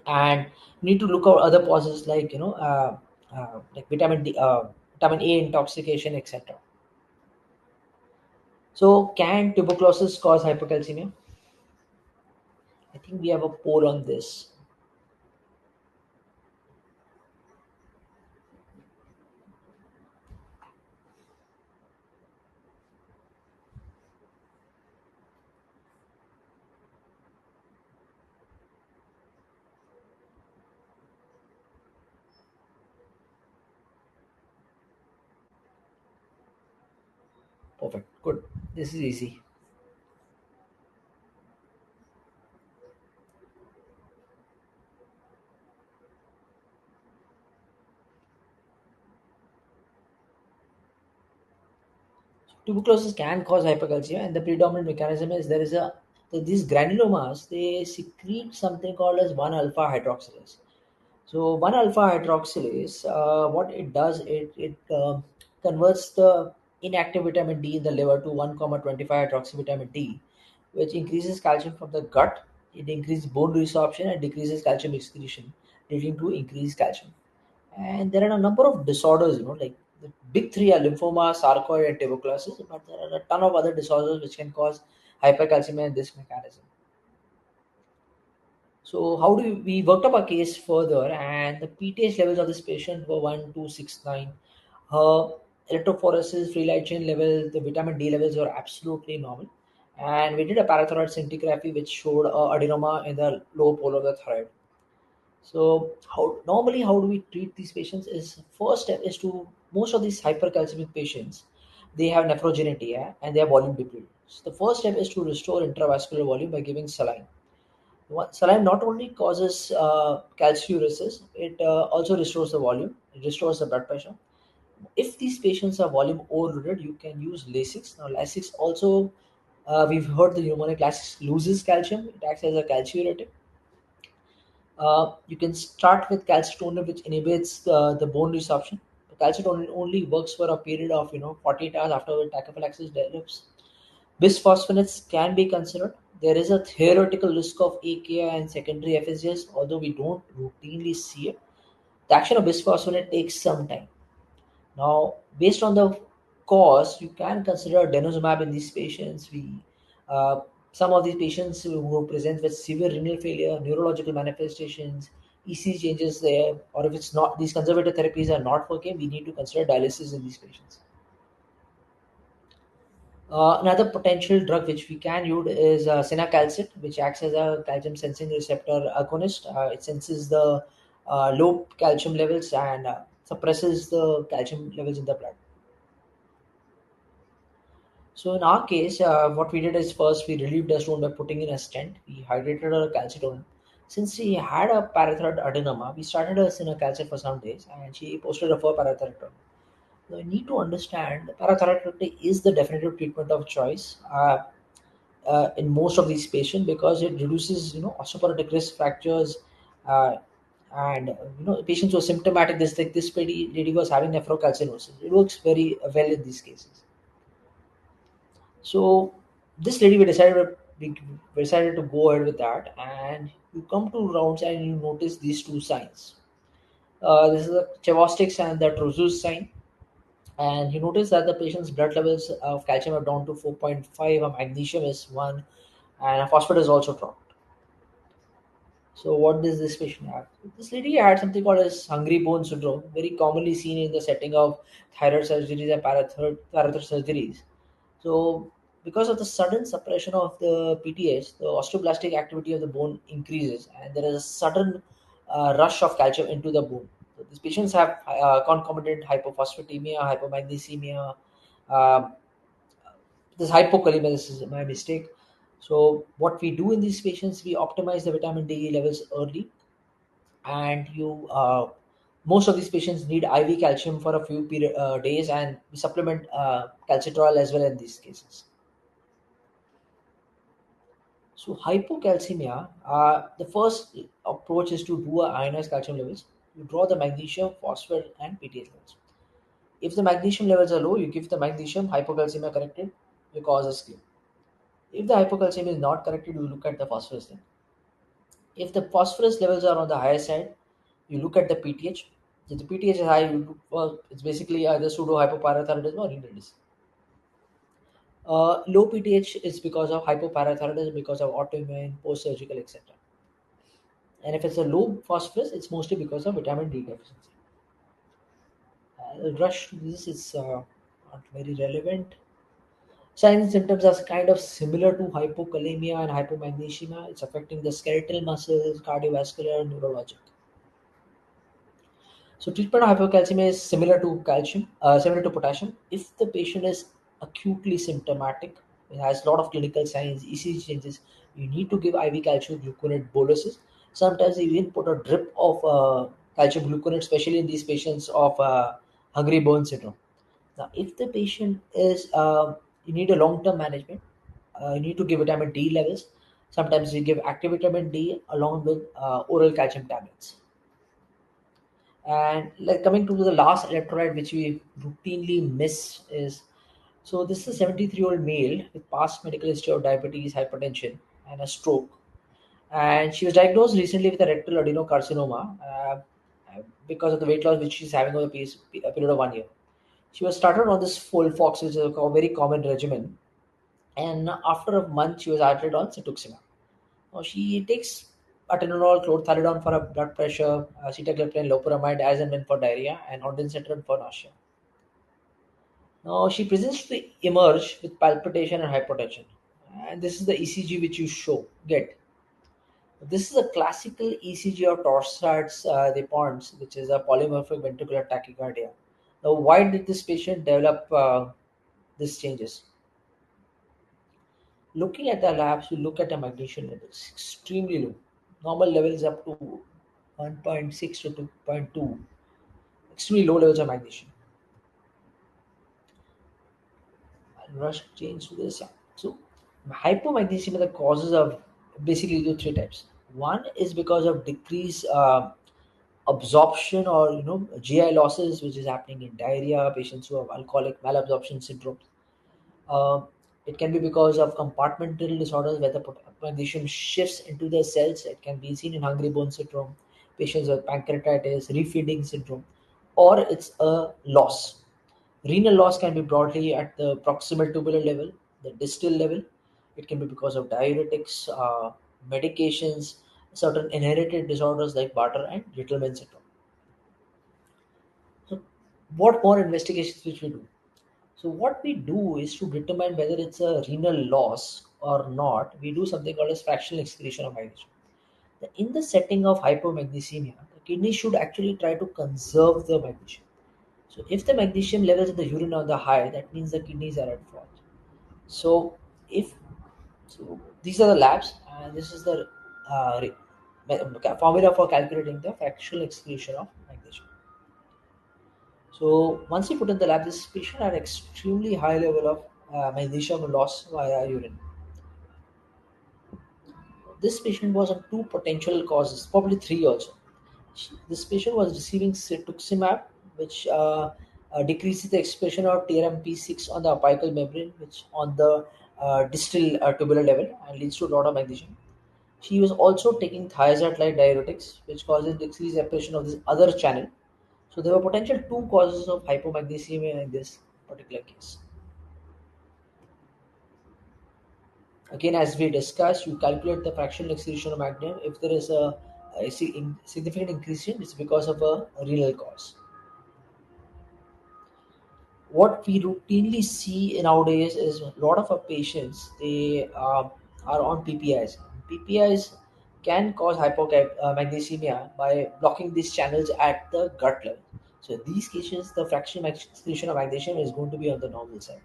and you need to look out other causes like like vitamin D, vitamin A intoxication, etc. So, can tuberculosis cause hypercalcemia? I think we have a poll on this. Perfect. Good. This is easy. Tuberculosis can cause hypercalcemia, and the predominant mechanism is there is a these granulomas, they secrete something called as 1 alpha hydroxylase. So 1 alpha hydroxylase, what it does, it converts the inactive vitamin D in the liver to 1 comma 25 hydroxyvitamin D, which increases calcium from the gut. It increases bone resorption and decreases calcium excretion, leading to increased calcium. And there are a number of disorders, like the big three are lymphoma, sarcoid, and tuberculosis, but there are a ton of other disorders which can cause hypercalcemia in this mechanism. So how do we worked up a case further, and the PTH levels of this patient were 1269. Her electrophoresis, free light chain level, the vitamin D levels were absolutely normal. And we did a parathyroid scintigraphy which showed adenoma in the lower pole of the thyroid. So how do we treat these patients? Is first step is to most of these hypercalcemic patients, they have nephrogenia and they have volume depletion. So the first step is to restore intravascular volume by giving saline. Saline not only causes calciuresis, it also restores the volume, it restores the blood pressure. If these patients are volume overloaded, you can use Lasix. Now, Lasix also, we've heard the mnemonic Lasix loses calcium, it acts as a calciurative. You can start with calcitonin, which inhibits the bone resorption. The calcitonin only works for a period of 48 hours after tachyphylaxis develops. Bisphosphonates can be considered. There is a theoretical risk of AKI and secondary FSGS, although we don't routinely see it. The action of bisphosphonate takes some time. Now, based on the cause, you can consider denosumab in these patients. Uh, some of these patients who present with severe renal failure, neurological manifestations, EC changes there, or if it's not, these conservative therapies are not working, we need to consider dialysis in these patients. Another potential drug which we can use is cinacalcet, which acts as a calcium sensing receptor agonist. It senses the low calcium levels and suppresses the calcium levels in the blood. So in our case, what we did is first we relieved the stone by putting in a stent. We hydrated her calcitonin. Since she had a parathyroid adenoma, we started her cinacalcet for some days, and she posted a for parathyroidectomy. Now, you need to understand the parathyroidectomy is the definitive treatment of choice in most of these patients because it reduces osteoporotic risk fractures uh, and patients who are symptomatic. This lady was having nephrocalcinosis. It works very well in these cases. So this lady, we decided to go ahead with that, and you come to rounds and you notice these two signs. This is the Chevostik's and the Trousseau's sign, and you notice that the patient's blood levels of calcium are down to 4.5, and magnesium is 1, and a phosphorus is also dropped. So what does this patient have? This lady had something called as hungry bone syndrome, very commonly seen in the setting of thyroid surgeries and parathyroid surgeries. So, because of the sudden suppression of the PTH, the osteoblastic activity of the bone increases, and there is a sudden rush of calcium into the bone. So these patients have concomitant hypophosphatemia, hypomagnesemia, um this hypokalemia. This is my mistake. So, what we do in these patients, we optimize the vitamin D levels early, and you most of these patients need IV calcium for a few days, and we supplement calcitriol as well in these cases. So hypocalcemia, the first approach is to do a ionized calcium levels. You draw the magnesium, phosphorus, and PTH levels. If the magnesium levels are low, you give the magnesium, hypocalcemia corrected, your cause is clear. If the hypocalcemia is not corrected, you look at the phosphorus then. If the phosphorus levels are on the higher side, you look at the PTH. If the PTH is high, it's basically either pseudo hypoparathyroidism or renal disease. Low PTH is because of hypoparathyroidism, because of autoimmune, post-surgical, etc. And if it's a low phosphorus, it's mostly because of vitamin D deficiency. Rush to this is not very relevant. Signs and symptoms are kind of similar to hypokalemia and hypomagnesemia. It's affecting the skeletal muscles, cardiovascular, neurologic. So treatment of hypocalcemia is similar to potassium. If the patient is acutely symptomatic, it has a lot of clinical signs, ECG changes, you need to give IV calcium gluconate boluses. Sometimes you even put a drip of calcium gluconate, especially in these patients of hungry bone syndrome. Now, if the patient is, you need a long-term management. You need to give vitamin D levels. Sometimes you give active vitamin D along with oral calcium tablets. And like coming to the last electrolyte which we routinely miss is, so this is a 73-year-old male with past medical history of diabetes, hypertension, and a stroke. And she was diagnosed recently with a rectal adenocarcinoma because of the weight loss which she's having over a period of 1 year. She was started on this Folfox, which is a very common regimen, and after a month she was added on cetuximab. Now she takes atenolol, chlorthalidone for her blood pressure, sitagliptin, loperamide as and when for diarrhea, and ondansetron for nausea. Now she presents to emerge with palpitation and hypotension, and this is the ECG which you get. This is a classical ECG of Torsades de Pons, which is a polymorphic ventricular tachycardia. Now, why did this patient develop? this changes. Looking at the labs, we look at the magnesium levels, extremely low. Normal levels up to 1.6 to 2.2, extremely low levels of magnesium. I'll rush change to this. Yeah. So, hypomagnesemia, the causes of basically the three types. One is because of decreased absorption or GI losses, which is happening in diarrhea, patients who have alcoholic malabsorption syndrome. Uh, it can be because of compartmental disorders where the magnesium shifts into the cells. It can be seen in hungry bone syndrome, patients with pancreatitis, refeeding syndrome, or it's a loss. Renal loss can be broadly at the proximal tubular level, the distal level. It can be because of diuretics, medications, certain inherited disorders like Bartter and Gentleman syndrome. So, what more investigations which we do? So what we do is to determine whether it's a renal loss or not. We do something called as fractional excretion of magnesium. In the setting of hypomagnesemia, the kidney should actually try to conserve the magnesium. So if the magnesium levels in the urine are the high, that means the kidneys are at fault. So if so, these are the labs, and this is the formula for calculating the fractional excretion of magnesium. So once you put in the lab, this patient had extremely high level of magnesium loss via urine. This patient was on two potential causes, probably three also. This patient was receiving cetuximab, which decreases the expression of TRMP6 on the apical membrane, which on the distal tubular level and leads to a lot of magnesium. She was also taking thiazide-like diuretics, which causes decreased expression of this other channel. So there were potential two causes of hypomagnesemia in this particular case. Again, as we discussed, you calculate the fractional excretion of magnesium. If there is a significant increase in, it's because of a renal cause. What we routinely see nowadays is a lot of our patients, they are on PPIs. PPIs can cause hypomagnesemia by blocking these channels at the gut level. So in these cases, the fractional excretion of magnesium is going to be on the normal side.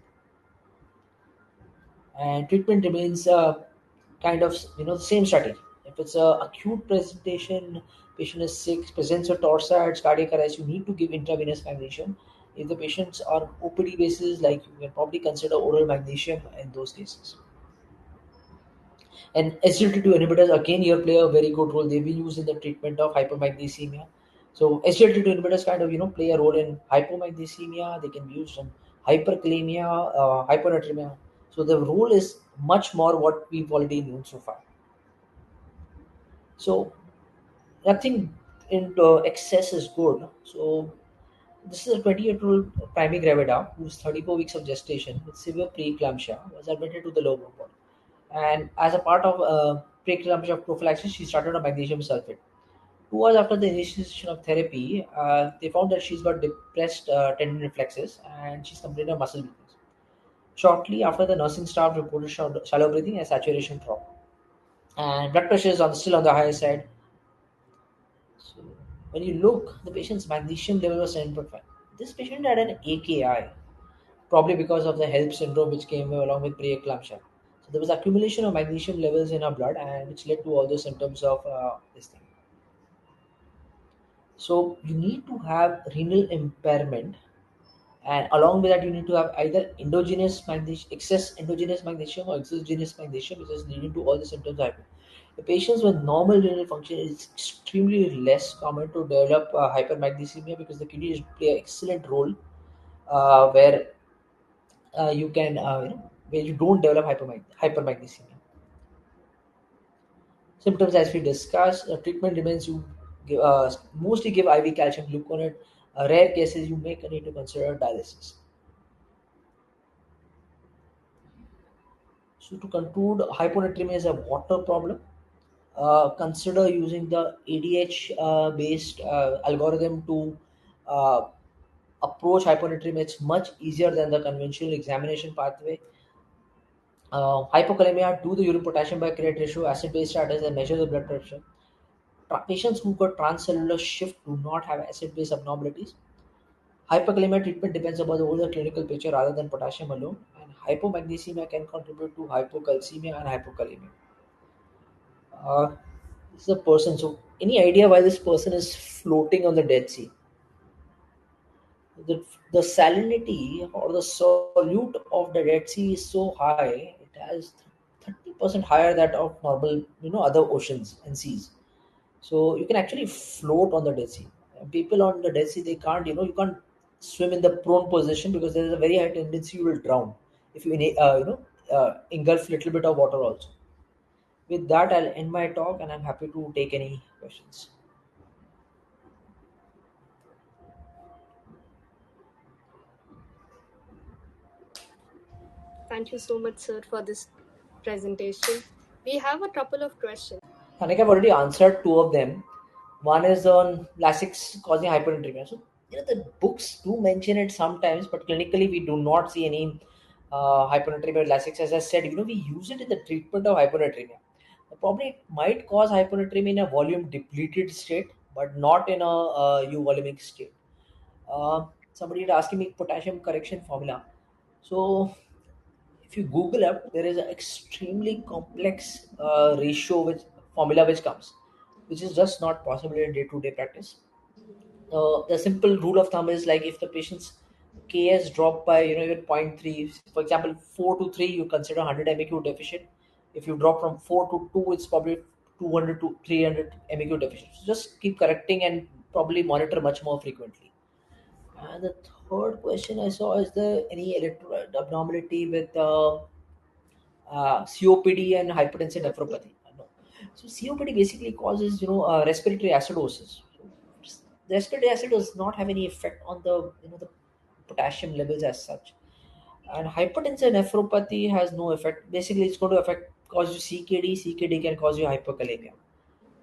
And treatment remains kind of the same strategy. If it's a acute presentation, patient is sick, presents with torsades, cardiac arrest, you need to give intravenous magnesium. If the patients are OPD basis, like you can probably consider oral magnesium in those cases. And SGLT2 inhibitors again here play a very good role. They've been used in the treatment of hypermagnesemia. So SGLT2 inhibitors kind of play a role in hypomagnesemia. They can be used in hyperkalemia, hyponatremia. So the role is much more what we've already known so far. So nothing into excess is good. So this is a 28-year-old primary gravida who's 34 weeks of gestation with severe preeclampsia was admitted to the lower ward. And as a part of preeclampsia prophylaxis, she started on magnesium sulfate. 2 hours after the initiation of therapy, they found that she's got depressed tendon reflexes and she's complaining of muscle weakness. Shortly after, the nursing staff reported shallow breathing and saturation drop. And blood pressure is still on the higher side. So when you look, the patient's magnesium level was 7.5. This patient had an AKI, probably because of the HELP syndrome which came along with preeclampsia. So there was accumulation of magnesium levels in her blood, and which led to all the symptoms of this thing. So you need to have renal impairment, and along with that, you need to have either endogenous magnesium, excess endogenous magnesium, or exogenous magnesium, which is leading to all the symptoms of hypo. The patients with normal renal function is extremely less common to develop hypermagnesemia because the kidneys play an excellent role where you can where you don't develop hypermagnesemia. Symptoms, as we discussed, treatment remains you mostly give IV calcium gluconate. Rare cases you may need to consider dialysis. So to conclude, hyponatremia is a water problem. Consider using the ADH based algorithm to uh, approach hyponatremia. It's much easier than the conventional examination pathway. Hypokalemia, do the urine potassium by create ratio, acid base status, and measure the blood pressure. Patients who got transcellular shift do not have acid base abnormalities. Hyperkalemia treatment depends upon the overall clinical picture rather than potassium alone, and hypomagnesemia can contribute to hypocalcemia and hypokalemia. Uh, this is a person. So, any idea why this person is floating on the Dead Sea? The salinity or the solute of the Dead Sea is so high; it has 30% higher that of normal, other oceans and seas. So you can actually float on the Dead Sea. People on the Dead Sea, they can't, you can't swim in the prone position because there is a very high tendency you will drown if you, engulf little bit of water also. With that, I'll end my talk and I'm happy to take any questions. Thank you so much, sir, for this presentation. We have a couple of questions. I think I've already answered two of them. One is on Lasix causing hypernatremia. So, the books do mention it sometimes, but clinically we do not see any hypernatremia with Lasix. As I said, we use it in the treatment of hypernatremia. Probably it might cause hypernatremia in a volume depleted state, but not in a euvolemic state. Somebody is asking me potassium correction formula. So if you Google up, there is an extremely complex ratio which formula which comes, which is just not possible in day-to-day practice. The simple rule of thumb is like if the patient's Ks drop by even zero point 0.3, for example, 4 to 3, you consider 100 MEQ deficient. If you drop from 4 to 2, it's probably 200 to 300 MEQ deficient. So just keep correcting and probably monitor much more frequently. And the third question I saw is there any electrolyte abnormality with COPD and hypertensive nephropathy. No. So COPD basically causes respiratory acidosis. So respiratory acid does not have any effect on the potassium levels as such. And hypertensive nephropathy has no effect. Basically, it's going to cause you CKD. CKD can cause you hyperkalemia.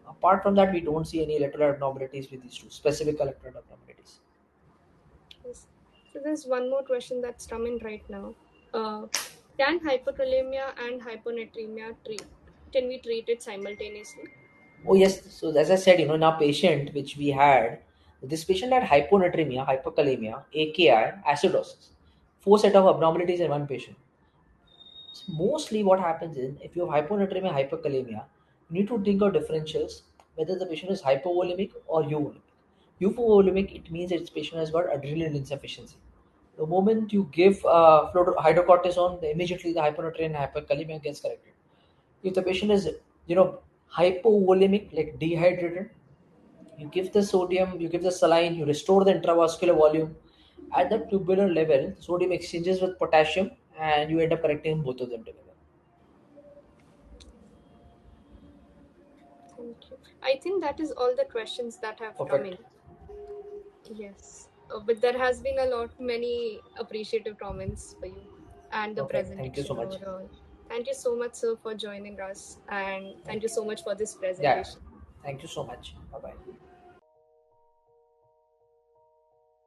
Apart from that, we don't see any electrolyte abnormalities with these two specific electrolyte abnormalities. Yes. So there's one more question that's coming right now. Uh, can hyperkalemia and hyponatremia treat? Can we treat it simultaneously? Oh yes. So as I said, in our patient which we had, this patient had hyponatremia, hyperkalemia, AKI, acidosis. Four set of abnormalities in one patient. So mostly what happens is if you have hyponatremia, hyperkalemia, you need to think of differentials whether the patient is hypovolemic or euvolemic. Euvolemic, it means that this patient has got adrenal insufficiency. The moment you give hydrocortisone, immediately the hyponatremia and hyperkalemia gets corrected. If the patient is, you know, hypovolemic, like dehydrated, you give the sodium, you give the saline, you restore the intravascular volume. At the tubular level, sodium exchanges with potassium, and you end up correcting both of them together. Thank you. I think that is all the questions that have come Perfect. in. Yes. But there has been a lot, many appreciative comments for you and the Perfect. Thank you so presentation much. overall. Thank you so much, sir, for joining us, and thank Thank you you. so much for this Yeah. presentation. Thank you so much. Bye bye.